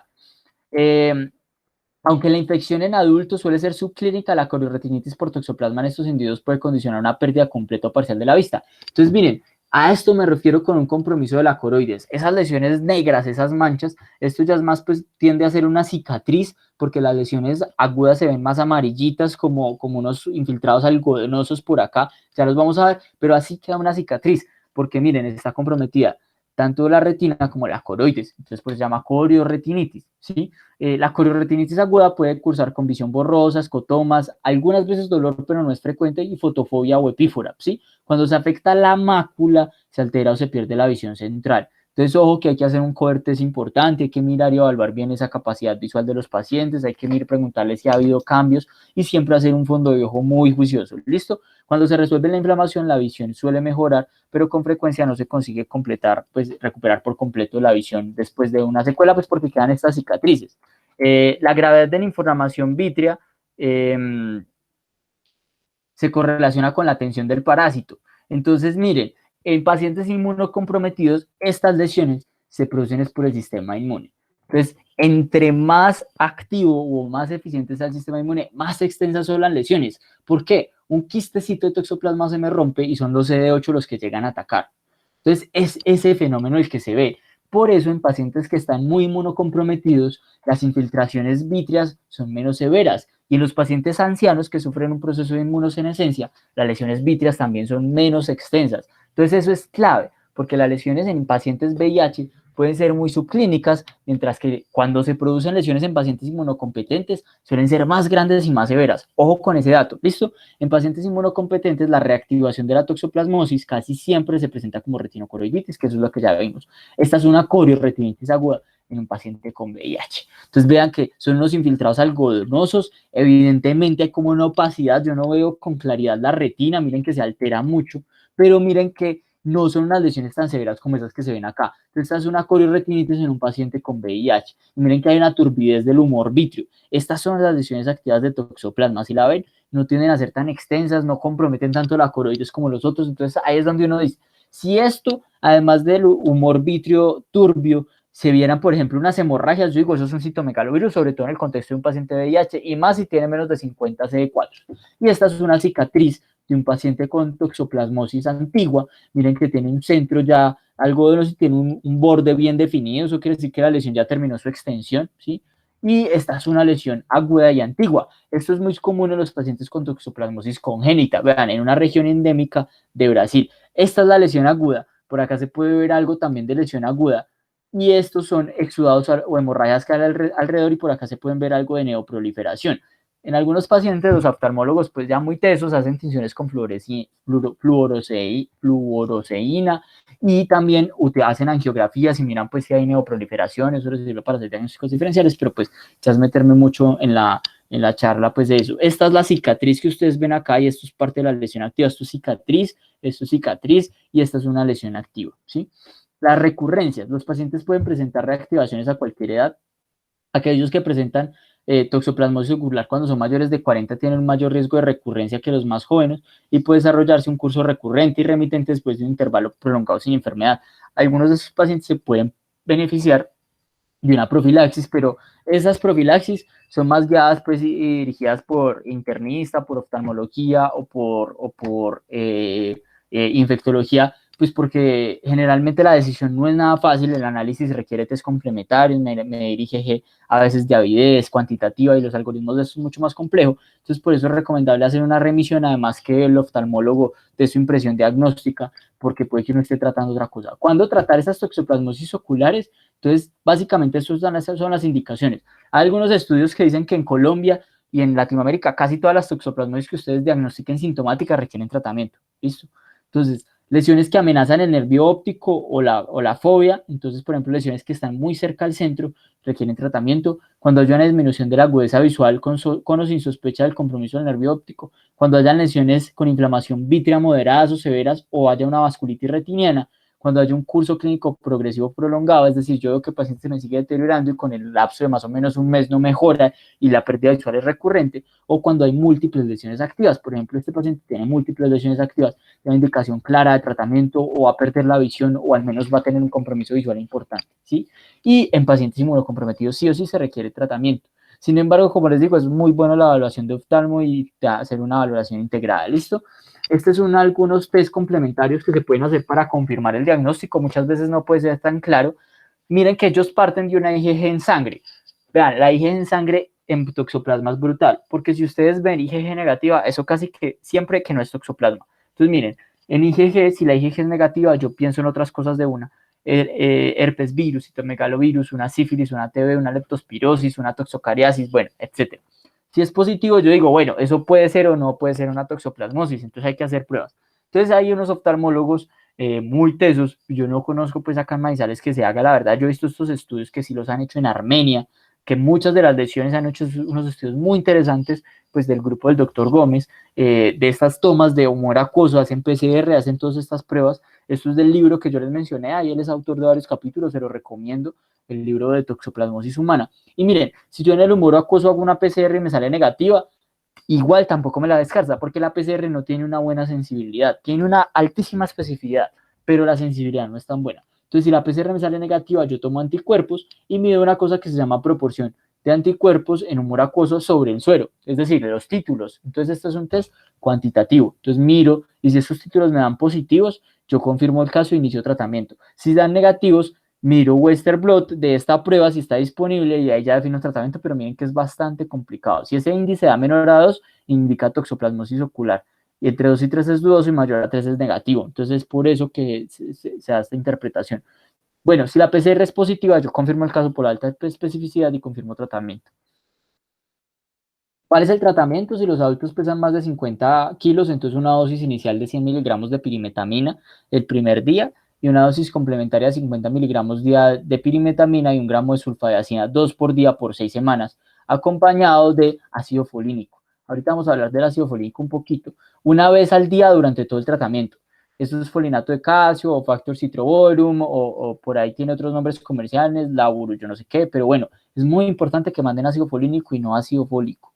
Aunque la infección en adultos suele ser subclínica, la corioretinitis por toxoplasma en estos individuos puede condicionar una pérdida completa o parcial de la vista. Entonces, miren, a esto me refiero con un compromiso de la coroides. Esas lesiones negras, esas manchas, esto ya es más, pues tiende a ser una cicatriz, porque las lesiones agudas se ven más amarillitas, como unos infiltrados algodonosos por acá, ya los vamos a ver, pero así queda una cicatriz, porque miren, está comprometida tanto la retina como la coroides, entonces pues se llama corioretinitis, ¿sí? La corioretinitis aguda puede cursar con visión borrosa, escotomas, algunas veces dolor, pero no es frecuente, y fotofobia o epífora, ¿sí? Cuando se afecta la mácula, se altera o se pierde la visión central. Entonces, ojo que hay que hacer un cohortes importante, hay que mirar y evaluar bien esa capacidad visual de los pacientes, hay que preguntarles si ha habido cambios y siempre hacer un fondo de ojo muy juicioso, ¿listo? Cuando se resuelve la inflamación, la visión suele mejorar, pero con frecuencia no se consigue recuperar por completo la visión después de una secuela, pues porque quedan estas cicatrices. La gravedad de la inflamación vítrea se correlaciona con la tensión del parásito. Entonces, miren, en pacientes inmunocomprometidos, estas lesiones se producen por el sistema inmune. Entonces, entre más activo o más eficiente sea el sistema inmune, más extensas son las lesiones. ¿Por qué? Un quistecito de toxoplasma se me rompe y son los CD8 los que llegan a atacar. Entonces, es ese fenómeno el que se ve. Por eso, en pacientes que están muy inmunocomprometidos, las infiltraciones vítreas son menos severas. Y en los pacientes ancianos que sufren un proceso de inmunosenescencia, las lesiones vítreas también son menos extensas. Entonces, eso es clave, porque las lesiones en pacientes VIH pueden ser muy subclínicas, mientras que cuando se producen lesiones en pacientes inmunocompetentes suelen ser más grandes y más severas. Ojo con ese dato, ¿listo? En pacientes inmunocompetentes la reactivación de la toxoplasmosis casi siempre se presenta como retinocoroiditis, que eso es lo que ya vimos. Esta es una corioretinitis aguda en un paciente con VIH. Entonces vean que son unos infiltrados algodonosos, evidentemente hay como una opacidad, yo no veo con claridad la retina, miren que se altera mucho, pero miren que no son unas lesiones tan severas como esas que se ven acá. Entonces esta es una corioretinitis en un paciente con VIH. Y miren que hay una turbidez del humor vítreo. Estas son las lesiones activas de toxoplasma, si la ven, no tienden a ser tan extensas, no comprometen tanto la coroides como los otros, entonces ahí es donde uno dice, si esto, además del humor vítreo turbio, se vieran, por ejemplo, unas hemorragias, yo digo, eso es un citomegalovirus, sobre todo en el contexto de un paciente de VIH, y más si tiene menos de 50 CD4. Y esta es una cicatriz de un paciente con toxoplasmosis antigua, miren que tiene un centro ya algodonoso y tiene un borde bien definido, eso quiere decir que la lesión ya terminó su extensión, ¿sí? Y esta es una lesión aguda y antigua. Esto es muy común en los pacientes con toxoplasmosis congénita, vean, en una región endémica de Brasil. Esta es la lesión aguda, por acá se puede ver algo también de lesión aguda, y estos son exudados o hemorragias que hay alrededor, y por acá se pueden ver algo de neoproliferación. En algunos pacientes, los oftalmólogos, pues ya muy tesos, hacen tinciones con fluoroceína, y también hacen angiografías y miran pues si hay neoproliferación, eso les sirve para hacer diagnósticos diferenciales, pero pues ya es meterme mucho en la charla pues de eso. Esta es la cicatriz que ustedes ven acá, y esto es parte de la lesión activa, esto es cicatriz, y esta es una lesión activa, ¿sí? Las recurrencias, los pacientes pueden presentar reactivaciones a cualquier edad. Aquellos que presentan toxoplasmosis ocular cuando son mayores de 40 tienen un mayor riesgo de recurrencia que los más jóvenes, y puede desarrollarse un curso recurrente y remitente después de un intervalo prolongado sin enfermedad. Algunos de esos pacientes se pueden beneficiar de una profilaxis, pero esas profilaxis son más guiadas pues, y dirigidas por internista, por oftalmología o por infectología, pues porque generalmente la decisión no es nada fácil, el análisis requiere test complementarios, medir IgG, a veces de avidez, cuantitativa, y los algoritmos de eso es mucho más complejo. Entonces por eso es recomendable hacer una remisión, además que el oftalmólogo de su impresión diagnóstica, porque puede que uno esté tratando otra cosa. ¿Cuándo tratar esas toxoplasmosis oculares? Entonces básicamente esas son las indicaciones. Hay algunos estudios que dicen que en Colombia y en Latinoamérica casi todas las toxoplasmosis que ustedes diagnostiquen sintomáticas requieren tratamiento. ¿Listo? Entonces, lesiones que amenazan el nervio óptico o la fobia, entonces, por ejemplo, lesiones que están muy cerca al centro requieren tratamiento. Cuando haya una disminución de la agudeza visual con o sin sospecha del compromiso del nervio óptico, cuando haya lesiones con inflamación vítrea moderadas o severas, o haya una vasculitis retiniana, cuando haya un curso clínico progresivo prolongado, es decir, yo veo que el paciente me sigue deteriorando y con el lapso de más o menos un mes no mejora y la pérdida visual es recurrente, o cuando hay múltiples lesiones activas. Por ejemplo, este paciente tiene múltiples lesiones activas, una indicación clara de tratamiento, o va a perder la visión o al menos va a tener un compromiso visual importante, ¿sí? Y en pacientes inmunocomprometidos sí o sí se requiere tratamiento. Sin embargo, como les digo, es muy bueno la evaluación de oftalmo y hacer una valoración integrada, ¿listo? Estos son algunos test complementarios que se pueden hacer para confirmar el diagnóstico. Muchas veces no puede ser tan claro. Miren que ellos parten de una IgG en sangre. Vean, la IgG en sangre en toxoplasma es brutal, porque si ustedes ven IgG negativa, eso casi que siempre que no es toxoplasma. Entonces, miren, en IgG, si la IgG es negativa, yo pienso en otras cosas de una. Herpes virus, citomegalovirus, una sífilis, una TB, una leptospirosis, una toxocariasis, bueno, etcétera. Si es positivo, yo digo, bueno, eso puede ser o no puede ser una toxoplasmosis, entonces hay que hacer pruebas. Entonces hay unos oftalmólogos muy tesos, yo no conozco pues acá en Manizales que se haga, la verdad, yo he visto estos estudios que sí los han hecho en Armenia, que muchas de las lesiones han hecho unos estudios muy interesantes, pues del grupo del doctor Gómez, de estas tomas de humor acuoso, hacen PCR, hacen todas estas pruebas. Esto es del libro que yo les mencioné, ahí él es autor de varios capítulos, se lo recomiendo, el libro de toxoplasmosis humana. Y miren, si yo en el humor acuoso hago una PCR y me sale negativa, igual tampoco me la descarta, porque la PCR no tiene una buena sensibilidad, tiene una altísima especificidad, pero la sensibilidad no es tan buena. Entonces, si la PCR me sale negativa, yo tomo anticuerpos y mido una cosa que se llama proporción de anticuerpos en humor acuoso sobre el suero, es decir, de los títulos. Entonces, este es un test cuantitativo. Entonces, miro, y si estos títulos me dan positivos, yo confirmo el caso e inicio tratamiento. Si dan negativos, miro Western blot de esta prueba si está disponible, y ahí ya defino el tratamiento, pero miren que es bastante complicado. Si ese índice da menor a 2, indica toxoplasmosis ocular, y entre 2 y 3 es dudoso y mayor a 3 es negativo. Entonces es por eso que se da esta interpretación. Bueno, si la PCR es positiva, yo confirmo el caso por alta especificidad y confirmo tratamiento. ¿Cuál es el tratamiento? Si los adultos pesan más de 50 kilos, entonces una dosis inicial de 100 miligramos de pirimetamina el primer día y una dosis complementaria de 50 miligramos día de pirimetamina y 1 gramo de sulfadiacina 2 por día por 6 semanas, acompañado de ácido folínico. Ahorita vamos a hablar del ácido folínico un poquito. Una vez al día durante todo el tratamiento. Esto es folinato de calcio o factor citroborum o por ahí tiene otros nombres comerciales, laburo, yo no sé qué, pero bueno, es muy importante que manden ácido folínico y no ácido fólico.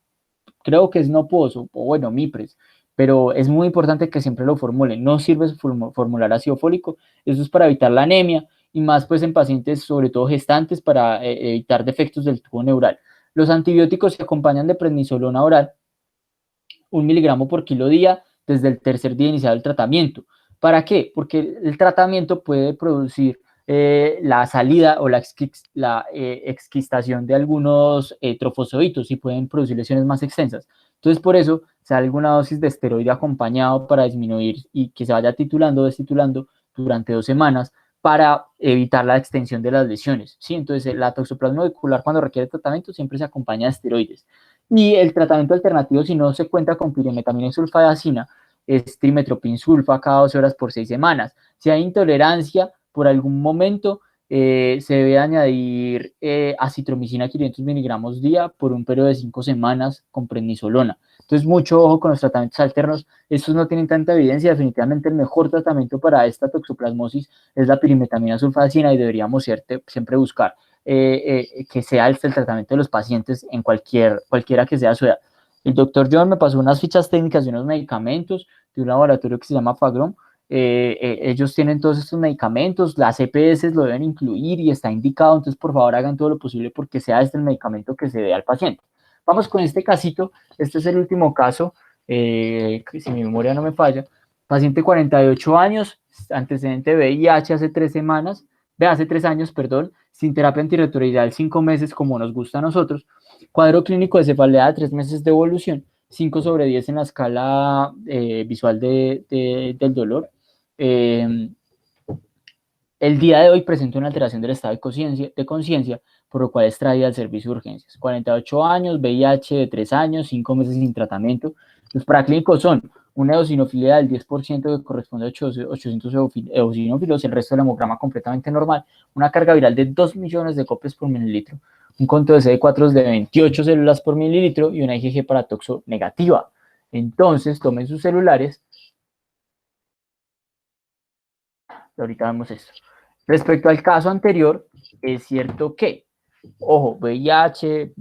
Creo que es no poso, o bueno, MIPRES, pero es muy importante que siempre lo formulen. No sirve formular ácido fólico, eso es para evitar la anemia y más pues en pacientes, sobre todo gestantes, para evitar defectos del tubo neural. Los antibióticos se acompañan de prednisolona oral, 1 miligramo por kilo día desde el tercer día iniciado el tratamiento. ¿Para qué? Porque el tratamiento puede producir la salida o la exquistación de algunos trofosoditos y pueden producir lesiones más extensas. Entonces, por eso se da alguna dosis de esteroide acompañado para disminuir y que se vaya titulando o destitulando durante 2 semanas para evitar la extensión de las lesiones. ¿Sí? Entonces, la toxoplasma vehicular cuando requiere tratamiento siempre se acompaña de esteroides. Y el tratamiento alternativo, si no se cuenta con pirimetamina y sulfadacina, es trimetoprim sulfa cada 12 horas por 6 semanas. Si hay intolerancia por algún momento, se debe añadir acitromicina 500 miligramos día por un periodo de 5 semanas con prednisolona. Entonces, mucho ojo con los tratamientos alternos. Estos no tienen tanta evidencia. Definitivamente el mejor tratamiento para esta toxoplasmosis es la pirimetamina sulfacina y deberíamos siempre buscar que sea el tratamiento de los pacientes en cualquiera que sea su edad. El doctor John me pasó unas fichas técnicas de unos medicamentos de un laboratorio que se llama Fagrom. Ellos tienen todos estos medicamentos, las EPS lo deben incluir y está indicado, entonces por favor hagan todo lo posible porque sea este el medicamento que se dé al paciente. Vamos con este casito, este es el último caso, si mi memoria no me falla, paciente 48 años, antecedente VIH hace 3 semanas, hace 3 años, perdón, sin terapia antirretroviral 5 meses como nos gusta a nosotros, cuadro clínico de cefalea de 3 meses de evolución, 5 sobre 10 en la escala visual del dolor. El día de hoy presenta una alteración del estado de conciencia, por lo cual es traída al servicio de urgencias. 48 años, VIH de 3 años, 5 meses sin tratamiento. Los paraclínicos son una eosinofilia del 10% que corresponde a 800 eosinófilos, el resto del hemograma completamente normal, una carga viral de 2 millones de copias por mililitro, un conto de CD4 de 28 células por mililitro y una IgG paratoxo negativa. Entonces, tomen sus celulares. Ahorita vemos esto. Respecto al caso anterior, es cierto que, ojo, VIH,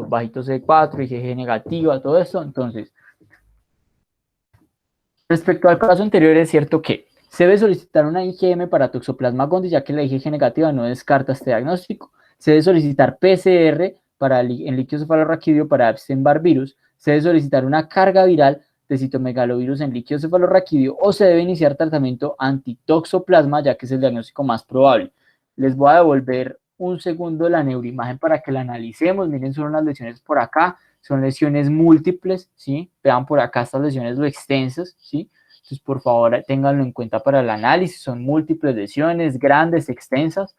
bajito CD4, IgG negativa, todo esto. Entonces, respecto al caso anterior, es cierto que se debe solicitar una IgM para Toxoplasma gondii, ya que la IgG negativa no descarta este diagnóstico. Se debe solicitar PCR en líquido cefalorraquídeo para Epstein-Barr virus. Se debe solicitar una carga viral de citomegalovirus en líquido cefalorraquídeo o se debe iniciar tratamiento antitoxoplasma, ya que es el diagnóstico más probable. Les voy a devolver un segundo la neuroimagen para que la analicemos. Miren, son unas lesiones por acá, son lesiones múltiples, ¿sí? Vean por acá estas lesiones lo extensas, ¿sí? Entonces, por favor, ténganlo en cuenta para el análisis. Son múltiples lesiones, grandes, extensas.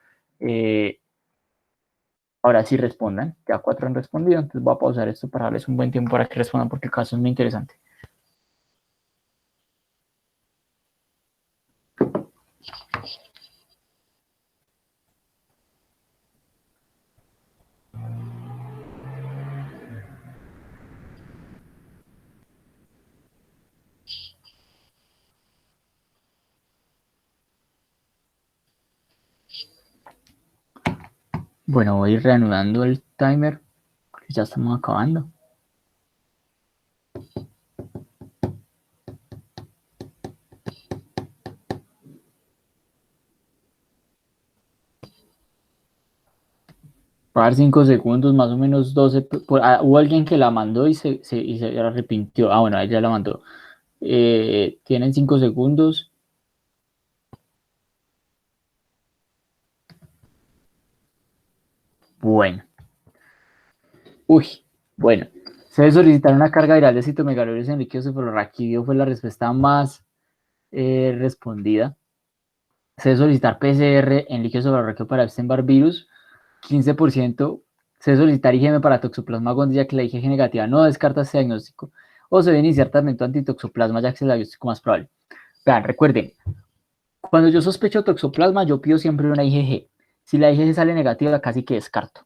Ahora sí respondan. Ya 4 han respondido, entonces voy a pausar esto para darles un buen tiempo para que respondan porque el caso es muy interesante. Bueno, voy reanudando el timer, porque ya estamos acabando. Va a dar 5 segundos, más o menos 12. Hubo alguien que la mandó y se arrepintió. Ah, bueno, ella la mandó. Tienen 5 segundos. Bueno. Bueno. Se debe solicitar una carga viral de citomegalovirus en líquido cefalorraquídeo, fue la respuesta más respondida. se debe solicitar PCR en líquido subarráqueo para Epstein-Barr virus, 15% se debe solicitar IgM para Toxoplasma gondii, ya que la IgG negativa no descarta este diagnóstico, o se debe iniciar tratamiento antitoxoplasma, ya que es el diagnóstico más probable. Vean, recuerden, cuando yo sospecho toxoplasma, yo pido siempre una IgG. Si la IgG sale negativa, casi que descarto.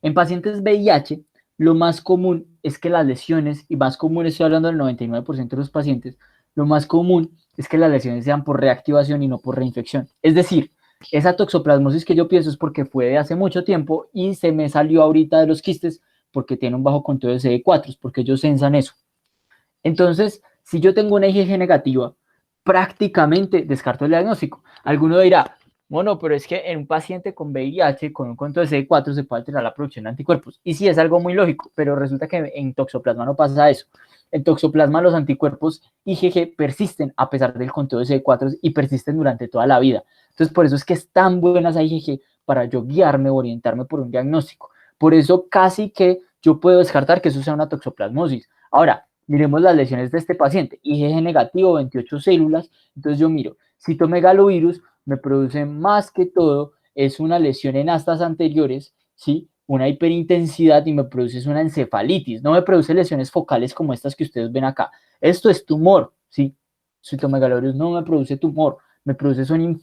En pacientes VIH, lo más común es que las lesiones, y más común estoy hablando del 99% de los pacientes, lo más común es que las lesiones sean por reactivación y no por reinfección. Es decir, esa toxoplasmosis que yo pienso es porque fue de hace mucho tiempo y se me salió ahorita de los quistes porque tiene un bajo conteo de CD4, porque ellos sensan eso. Entonces, si yo tengo una IgG negativa, prácticamente descarto el diagnóstico. Alguno dirá, bueno, pero es que en un paciente con VIH, con un conteo de CD4, se puede alterar la producción de anticuerpos. Y sí, es algo muy lógico, pero resulta que en toxoplasma no pasa eso. En toxoplasma los anticuerpos IgG persisten a pesar del conteo de CD4 y persisten durante toda la vida. Entonces, por eso es que es tan buena esa IgG para yo guiarme o orientarme por un diagnóstico. Por eso casi que yo puedo descartar que eso sea una toxoplasmosis. Ahora, miremos las lesiones de este paciente. IgG negativo, 28 células. Entonces yo miro, citomegalovirus me produce más que todo, es una lesión en astas anteriores, ¿sí? Una hiperintensidad y me produce una encefalitis. No me produce lesiones focales como estas que ustedes ven acá. Esto es tumor, ¿sí? Citomegalovirus no me produce tumor, me produce un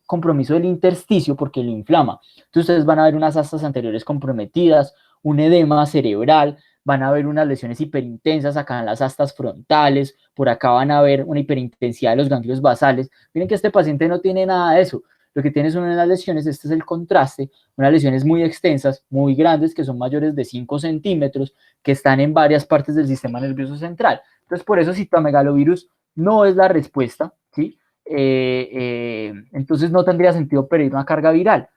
compromiso del intersticio porque lo inflama. Entonces ustedes van a ver unas astas anteriores comprometidas, un edema cerebral, van a ver unas lesiones hiperintensas acá en las astas frontales, por acá van a ver una hiperintensidad de los ganglios basales. Miren que este paciente no tiene nada de eso. Lo que tiene son unas lesiones, este es el contraste, unas lesiones muy extensas, muy grandes, que son mayores de 5 centímetros, que están en varias partes del sistema nervioso central. Entonces, por eso citomegalovirus no es la respuesta, ¿sí? Entonces no tendría sentido pedir una carga viral.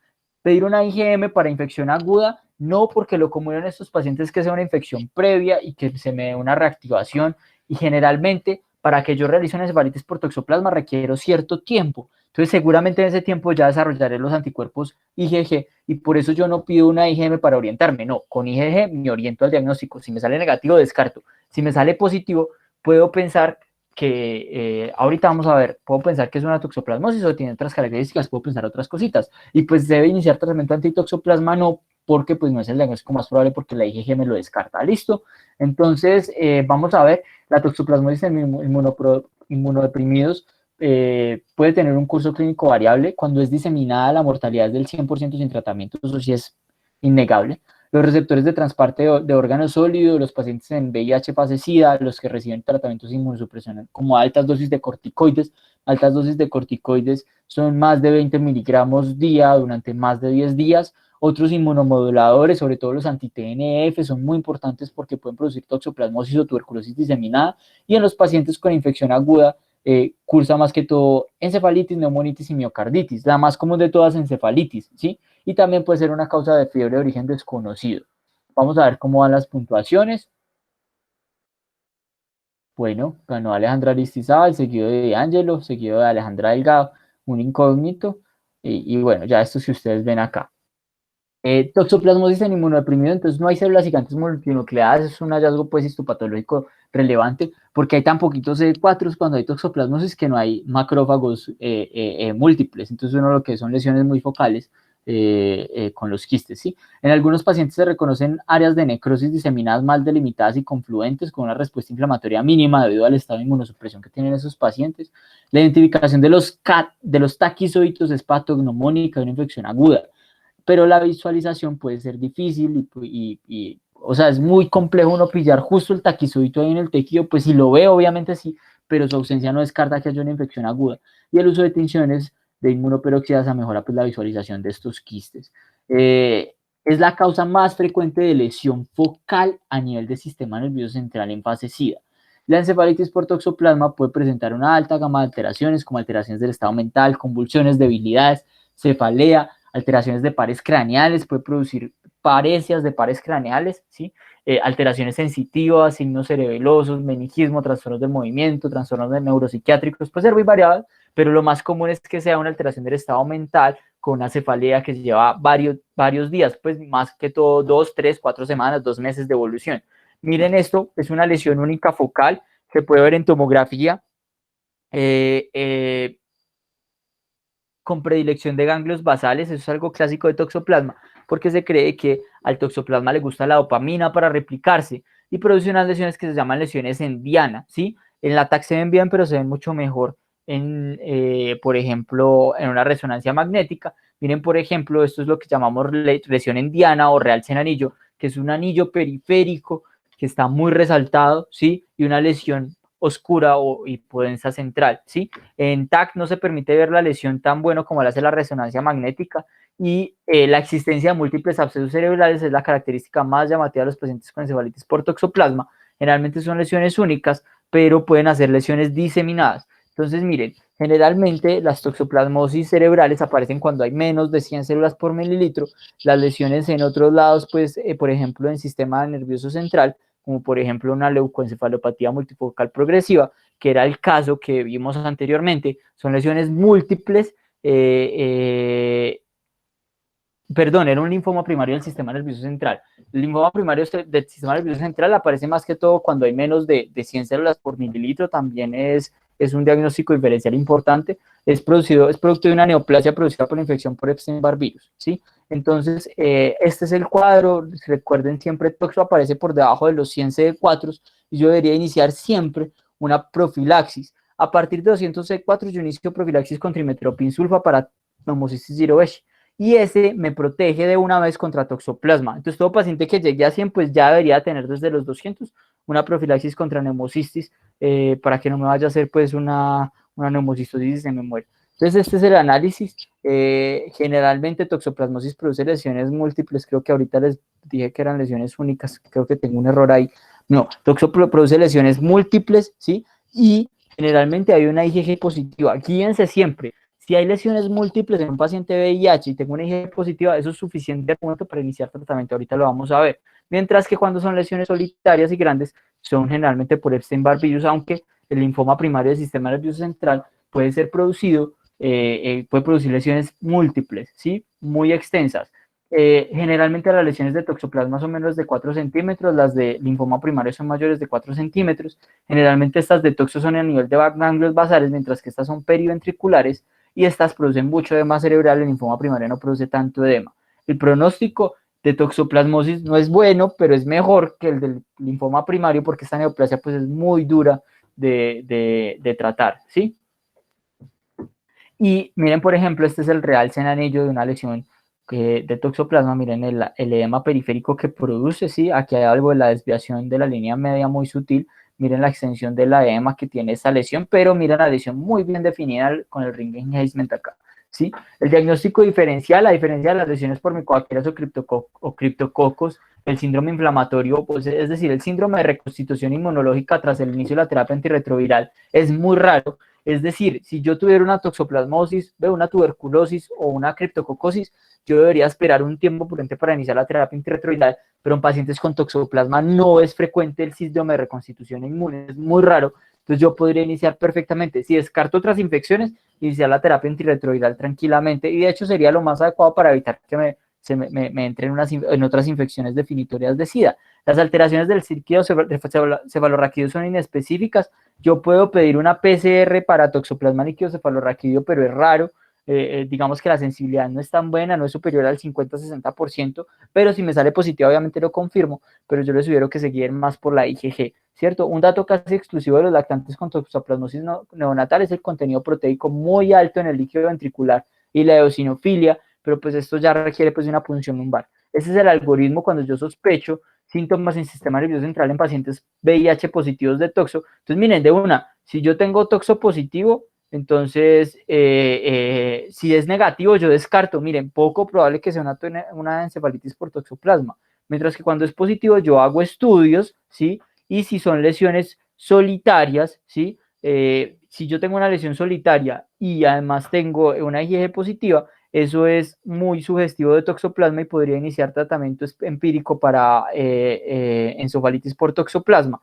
Pedir una IgM para infección aguda, no, porque lo común en estos pacientes es que sea una infección previa y que se me dé una reactivación, y generalmente para que yo realice una encefalitis por toxoplasma requiero cierto tiempo. Entonces seguramente en ese tiempo ya desarrollaré los anticuerpos IgG y por eso yo no pido una IgM para orientarme, no, con IgG me oriento al diagnóstico. Si me sale negativo, descarto. Si me sale positivo, puedo pensar que ahorita vamos a ver, puedo pensar que es una toxoplasmosis o tiene otras características, puedo pensar otras cositas. Y pues debe iniciar tratamiento antitoxoplasma, no, porque pues no es el diagnóstico más probable porque la IgG me lo descarta. ¿Listo? Entonces, vamos a ver, la toxoplasmosis en inmunodeprimidos puede tener un curso clínico variable. Cuando es diseminada, la mortalidad es del 100% sin tratamiento, eso sí es innegable. Los receptores de transporte de órganos sólidos, los pacientes en VIH fase SIDA, los que reciben tratamientos de inmunosupresión como altas dosis de corticoides son más de 20 miligramos día durante más de 10 días. Otros inmunomoduladores, sobre todo los anti-TNF, son muy importantes porque pueden producir toxoplasmosis o tuberculosis diseminada. Y en los pacientes con infección aguda, cursa más que todo encefalitis, neumonitis y miocarditis. La más común de todas, encefalitis, ¿sí? Y también puede ser una causa de fiebre de origen desconocido. Vamos a ver cómo van las puntuaciones. Bueno, ganó Alejandra Aristizábal, seguido de Angelo, seguido de Alejandra Delgado, un incógnito. Y bueno, ya esto que ustedes ven acá. Toxoplasmosis en inmunodeprimido, entonces no hay células gigantes multinucleadas, es un hallazgo pues histopatológico relevante, porque hay tan poquitos CD4 cuando hay toxoplasmosis que no hay macrófagos múltiples, entonces uno lo que son lesiones muy focales con los quistes, ¿sí? En algunos pacientes se reconocen áreas de necrosis diseminadas mal delimitadas y confluentes con una respuesta inflamatoria mínima debido al estado de inmunosupresión que tienen esos pacientes. La identificación de los taquizoitos es patognomónica de una infección aguda, pero la visualización puede ser difícil o sea, es muy complejo uno pillar justo el taquizoidito ahí en el tejido, pues si lo veo, obviamente sí, pero su ausencia no descarta que haya una infección aguda. Y el uso de tinciones de inmunoperoxidasa mejora pues la visualización de estos quistes. Es la causa más frecuente de lesión focal a nivel del sistema nervioso central en fase SIDA. La encefalitis por toxoplasma puede presentar una alta gama de alteraciones, como alteraciones del estado mental, convulsiones, debilidades, cefalea, alteraciones de pares craneales, puede producir parecias de pares craneales, ¿sí? Alteraciones sensitivas, signos cerebelosos, meningismo, trastornos del movimiento, trastornos neuropsiquiátricos, puede ser muy variado, pero lo más común es que sea una alteración del estado mental con una cefalea que lleva varios días, pues más que todo 2, 3, 4 semanas, 2 meses de evolución. Miren esto, es una lesión única focal, se puede ver en tomografía, con predilección de ganglios basales. Eso es algo clásico de toxoplasma, porque se cree que al toxoplasma le gusta la dopamina para replicarse y produce unas lesiones que se llaman lesiones en diana, ¿sí? En la TAC se ven bien, pero se ven mucho mejor por ejemplo, en una resonancia magnética. Miren, por ejemplo, esto es lo que llamamos lesión en diana o realce en anillo, que es un anillo periférico que está muy resaltado, ¿sí? Y una lesión oscura o hipodensa central, ¿sí? En TAC no se permite ver la lesión tan bueno como la hace la resonancia magnética, y la existencia de múltiples abscesos cerebrales es la característica más llamativa de los pacientes con encefalitis por toxoplasma. Generalmente son lesiones únicas, pero pueden hacer lesiones diseminadas. Entonces, miren, generalmente las toxoplasmosis cerebrales aparecen cuando hay menos de 100 células por mililitro. Las lesiones en otros lados, pues, por ejemplo, en sistema nervioso central, como por ejemplo una leucoencefalopatía multifocal progresiva, que era el caso que vimos anteriormente, son lesiones múltiples, perdón, era un linfoma primario del sistema nervioso central. El linfoma primario del sistema nervioso central aparece más que todo cuando hay menos de 100 células por mililitro. También es un diagnóstico diferencial importante. Es producto de una neoplasia producida por infección por Epstein-Barr virus, ¿sí? Entonces, este es el cuadro. Recuerden, siempre toxo aparece por debajo de los 100 CD4 y yo debería iniciar siempre una profilaxis. A partir de 200 CD4 yo inicio profilaxis con trimetoprim sulfa para pneumocystis jirovecii, y ese me protege de una vez contra toxoplasma. Entonces, todo paciente que llegue a 100, pues ya debería tener desde los 200 una profilaxis contra neumocistis, para que no me vaya a hacer pues una neumocistosis y se me muere. Entonces, este es el análisis. Generalmente toxoplasmosis produce lesiones múltiples. Creo que ahorita les dije que eran lesiones únicas. Creo que tengo un error ahí. No, produce lesiones múltiples, ¿sí? Y generalmente hay una IgG positiva. Guíense siempre. Si hay lesiones múltiples en un paciente VIH y tengo una IgG positiva, eso es suficiente argumento para iniciar tratamiento. Ahorita lo vamos a ver. Mientras que cuando son lesiones solitarias y grandes, son generalmente por Epstein-Barr virus, aunque el linfoma primario del sistema nervioso central puede ser producido, puede producir lesiones múltiples, ¿sí? Muy extensas. Generalmente las lesiones de toxoplasma son menos de 4 centímetros, las de linfoma primario son mayores de 4 centímetros. Generalmente estas de toxo son a nivel de ganglios basales, mientras que estas son periventriculares, y estas producen mucho edema cerebral. El linfoma primario no produce tanto edema. El pronóstico de toxoplasmosis no es bueno, pero es mejor que el del linfoma primario, porque esta neoplasia pues es muy dura de tratar, ¿sí? Y miren, por ejemplo, este es el realce en anillo de una lesión de toxoplasma. Miren el edema periférico que produce, ¿sí? Aquí hay algo de la desviación de la línea media muy sutil. Miren la extensión de la edema que tiene esta lesión, pero miren la lesión muy bien definida con el ring engagement acá, ¿sí? El diagnóstico diferencial, a diferencia de las lesiones por micobacterias o criptococos, el síndrome inflamatorio, pues, es decir, el síndrome de reconstitución inmunológica tras el inicio de la terapia antirretroviral, es muy raro. Es decir, si yo tuviera una toxoplasmosis, una tuberculosis o una criptococosis, yo debería esperar un tiempo prudente para iniciar la terapia antirretroviral, pero en pacientes con toxoplasma no es frecuente el síndrome de reconstitución inmune, es muy raro. Entonces yo podría iniciar perfectamente, si descarto otras infecciones, iniciar la terapia antirretroviral tranquilamente, y de hecho sería lo más adecuado para evitar que me entre en otras infecciones definitorias de SIDA. Las alteraciones del círculo cefalorraquídeo son inespecíficas. Yo puedo pedir una PCR para toxoplasma líquido cefalorraquídeo, pero es raro. Digamos que la sensibilidad no es tan buena, no es superior al 50-60%, pero si me sale positivo, obviamente lo confirmo, pero yo les sugiero que se guíen más por la IgG, ¿cierto? Un dato casi exclusivo de los lactantes con toxoplasmosis neonatal es el contenido proteico muy alto en el líquido ventricular y la eosinofilia, pero pues esto ya requiere pues una punción lumbar. Ese es el algoritmo cuando yo sospecho síntomas en sistema nervioso central en pacientes VIH positivos de toxo. Entonces, miren, de una, si yo tengo toxo positivo, entonces, si es negativo, yo descarto. Miren, poco probable que sea una encefalitis por toxoplasma. Mientras que cuando es positivo, yo hago estudios, ¿sí? Y si son lesiones solitarias, ¿sí? Si yo tengo una lesión solitaria y además tengo una IgG positiva, eso es muy sugestivo de toxoplasma y podría iniciar tratamiento empírico para encefalitis por toxoplasma.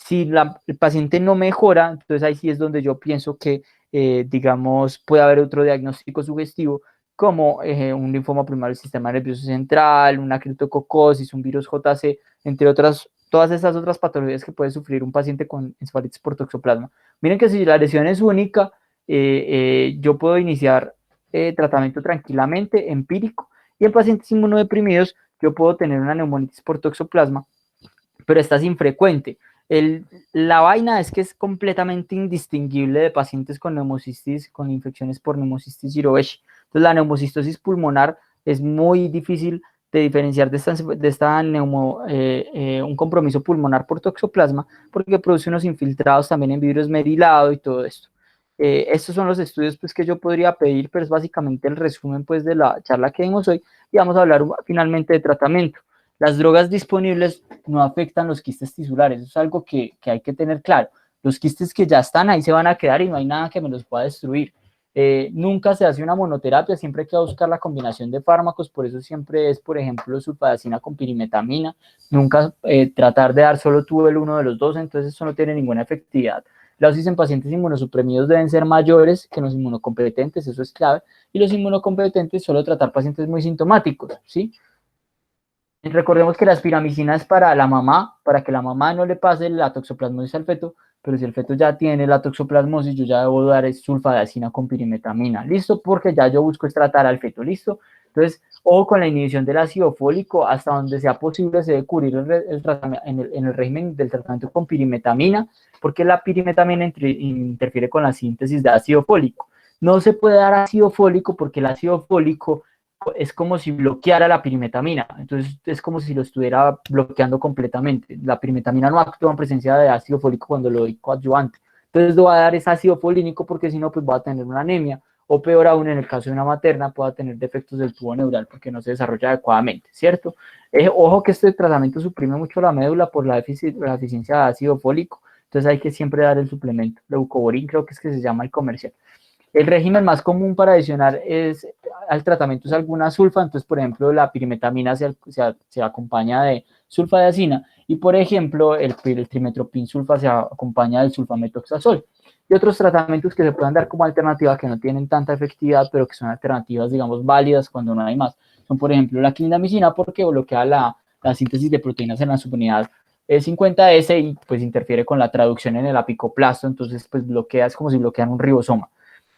Si el paciente no mejora, entonces ahí sí es donde yo pienso que, digamos, puede haber otro diagnóstico sugestivo, como un linfoma primario del sistema nervioso central, una criptococosis, un virus JC, entre otras, todas esas otras patologías que puede sufrir un paciente con encefalitis por toxoplasma. Miren que si la lesión es única, yo puedo iniciar tratamiento tranquilamente, empírico, y en pacientes inmunodeprimidos yo puedo tener una neumonitis por toxoplasma, pero esta es infrecuente. La vaina es que es completamente indistinguible de pacientes con neumocistis, con infecciones por neumocistis jirovecii. Entonces, la neumocistosis pulmonar es muy difícil de diferenciar un compromiso pulmonar por toxoplasma, porque produce unos infiltrados también en vidrio esmerilado y todo esto. Estos son los estudios pues, que yo podría pedir, pero es básicamente el resumen pues, de la charla que dimos hoy, y vamos a hablar finalmente de tratamiento. Las drogas disponibles no afectan los quistes tisulares, eso es algo que hay que tener claro. Los quistes que ya están ahí se van a quedar y no hay nada que me los pueda destruir. Nunca se hace una monoterapia, siempre hay que buscar la combinación de fármacos, por eso siempre es, por ejemplo, sulfadacina con pirimetamina, nunca tratar de dar solo tú el uno de los dos, entonces eso no tiene ninguna efectividad. La dosis en pacientes inmunosuprimidos deben ser mayores que los inmunocompetentes, eso es clave, y los inmunocompetentes solo tratar pacientes muy sintomáticos, ¿sí? Recordemos que la espiramicina es para la mamá, para que la mamá no le pase la toxoplasmosis al feto, pero si el feto ya tiene la toxoplasmosis, yo ya debo dar sulfadacina con pirimetamina, ¿listo? Porque ya yo busco tratar al feto, ¿listo? Entonces, ojo con la inhibición del ácido fólico, hasta donde sea posible se debe cubrir en el régimen del tratamiento con pirimetamina, porque la pirimetamina interfiere con la síntesis de ácido fólico. No se puede dar ácido fólico porque el ácido fólico es como si bloqueara la pirimetamina, entonces es como si lo estuviera bloqueando completamente. La pirimetamina no actúa en presencia de ácido fólico cuando lo doy coadyuvante, entonces lo va a dar es ácido folínico porque si no pues va a tener una anemia, o peor aún en el caso de una materna pueda tener defectos del tubo neural porque no se desarrolla adecuadamente, ¿cierto? Ojo que este tratamiento suprime mucho la médula por la deficiencia de ácido fólico, entonces hay que siempre dar el suplemento, leucovorin creo que es que se llama el comercial. El régimen más común para adicionar al tratamiento es alguna sulfa, entonces, por ejemplo, la pirimetamina se acompaña de sulfadacina y, por ejemplo, el trimetoprim sulfa se acompaña del sulfametoxazol. Y otros tratamientos que se pueden dar como alternativa que no tienen tanta efectividad, pero que son alternativas, digamos, válidas cuando no hay más. Son, por ejemplo, la clindamicina porque bloquea la síntesis de proteínas en la subunidad 50S y pues interfiere con la traducción en el apicoplasto, entonces pues bloquea, es como si bloquean un ribosoma.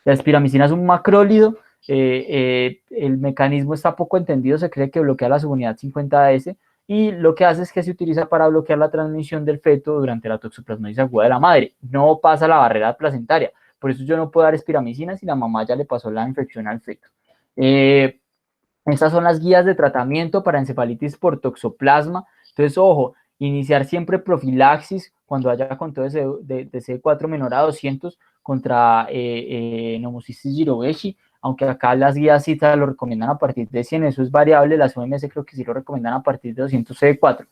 La espiramicina es un macrólido, el mecanismo está poco entendido, se cree que bloquea la subunidad 50S y lo que hace es que se utiliza para bloquear la transmisión del feto durante la toxoplasmosis aguda de la madre. No pasa la barrera placentaria, por eso yo no puedo dar espiramicina si la mamá ya le pasó la infección al feto. Estas son las guías de tratamiento para encefalitis por toxoplasma. Entonces, ojo, iniciar siempre profilaxis cuando haya conteo de C4 menor a 200 contra neumocistis jirovecii, aunque acá las guías CITA lo recomiendan a partir de 100, eso es variable, las OMS creo que sí lo recomiendan a partir de 200 C4.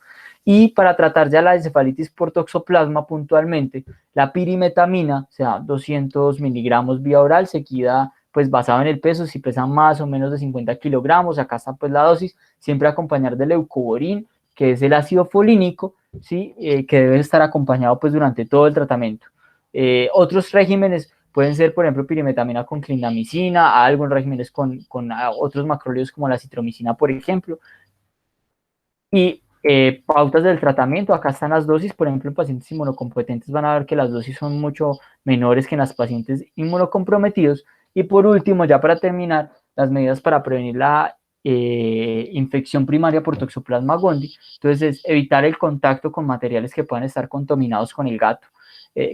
Y para tratar ya la encefalitis por toxoplasma puntualmente, la pirimetamina, o sea, 200 miligramos vía oral, seguida pues basado en el peso, si pesan más o menos de 50 kilogramos, acá está pues la dosis, siempre acompañar de leucovorin, que es el ácido folínico, ¿sí? Que debe estar acompañado pues durante todo el tratamiento. Otros regímenes pueden ser, por ejemplo, pirimetamina con clindamicina, algunos regímenes con otros macrólidos como la citromicina, por ejemplo. Y pautas del tratamiento, acá están las dosis, por ejemplo, en pacientes inmunocompetentes van a ver que las dosis son mucho menores que en las pacientes inmunocomprometidos. Y por último, ya para terminar, las medidas para prevenir la infección primaria por toxoplasma gondii. Entonces, es evitar el contacto con materiales que puedan estar contaminados con el gato,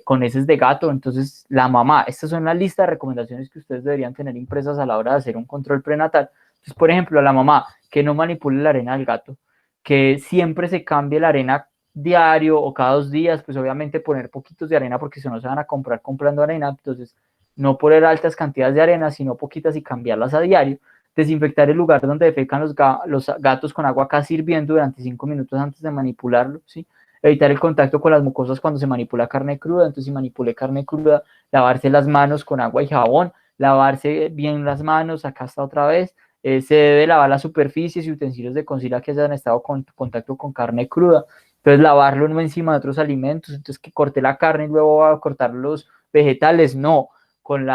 con heces de gato. Entonces, la mamá, estas son las listas de recomendaciones que ustedes deberían tener impresas a la hora de hacer un control prenatal. Entonces, por ejemplo, la mamá, que no manipule la arena del gato, que siempre se cambie la arena diario o cada 2 días, pues obviamente poner poquitos de arena porque si no se van a comprar comprando arena, entonces no poner altas cantidades de arena, sino poquitas y cambiarlas a diario. Desinfectar el lugar donde defecan los gatos con agua casi hirviendo durante 5 minutos antes de manipularlo, ¿sí? Evitar el contacto con las mucosas cuando se manipula carne cruda, entonces si manipule carne cruda, lavarse las manos con agua y jabón, lavarse bien las manos, acá está otra vez, se debe lavar las superficies y utensilios de cocina que hayan estado en contacto con carne cruda, entonces lavarlo no encima de otros alimentos, entonces que corte la carne y luego va a cortar los vegetales, no, con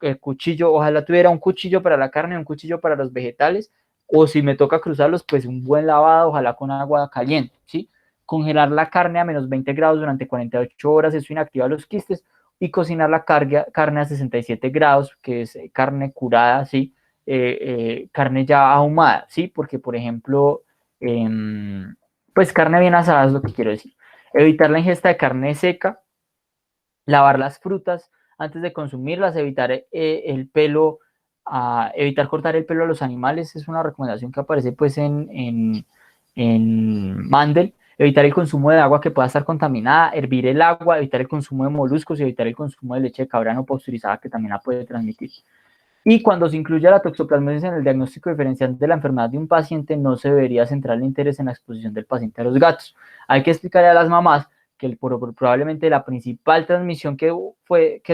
el cuchillo, ojalá tuviera un cuchillo para la carne, un cuchillo para los vegetales, o si me toca cruzarlos, pues un buen lavado, ojalá con agua caliente, ¿sí? Congelar la carne a menos 20 grados durante 48 horas, eso inactiva los quistes, y cocinar la carne a 67 grados, que es carne curada, ¿sí? Carne ya ahumada, ¿sí? Porque, por ejemplo, pues carne bien asada es lo que quiero decir. Evitar la ingesta de carne seca, lavar las frutas antes de consumirlas, evitar el pelo, evitar cortar el pelo a los animales, es una recomendación que aparece pues en Mandel. Evitar el consumo de agua que pueda estar contaminada, hervir el agua, evitar el consumo de moluscos y evitar el consumo de leche de cabra no pasteurizada que también la puede transmitir. Y cuando se incluye la toxoplasmosis en el diagnóstico diferencial de la enfermedad de un paciente, no se debería centrar el interés en la exposición del paciente a los gatos. Hay que explicarle a las mamás que probablemente la principal transmisión que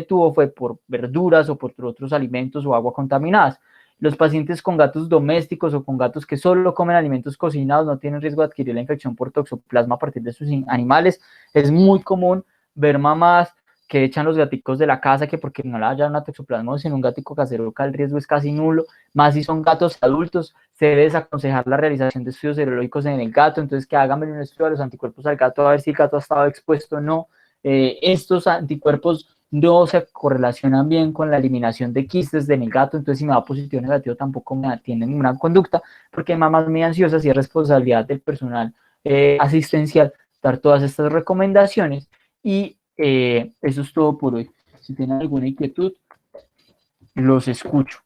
tuvo fue por verduras o por otros alimentos o agua contaminadas. Los pacientes con gatos domésticos o con gatos que solo comen alimentos cocinados no tienen riesgo de adquirir la infección por toxoplasma a partir de sus animales. Es muy común ver mamás que echan los gaticos de la casa que porque no le haya una toxoplasmosis en un gatico casero, el riesgo es casi nulo, más si son gatos adultos, se debe desaconsejar la realización de estudios serológicos en el gato, entonces que hagan un estudio de los anticuerpos al gato a ver si el gato ha estado expuesto o no. Estos anticuerpos no se correlacionan bien con la eliminación de quistes en el gato, entonces si me da positivo o negativo tampoco me atienden ninguna conducta, porque hay mamás muy ansiosas y es responsabilidad del personal asistencial dar todas estas recomendaciones y eso es todo por hoy. Si tienen alguna inquietud, los escucho.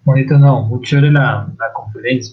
Bonito, no, muy chévere la conferencia.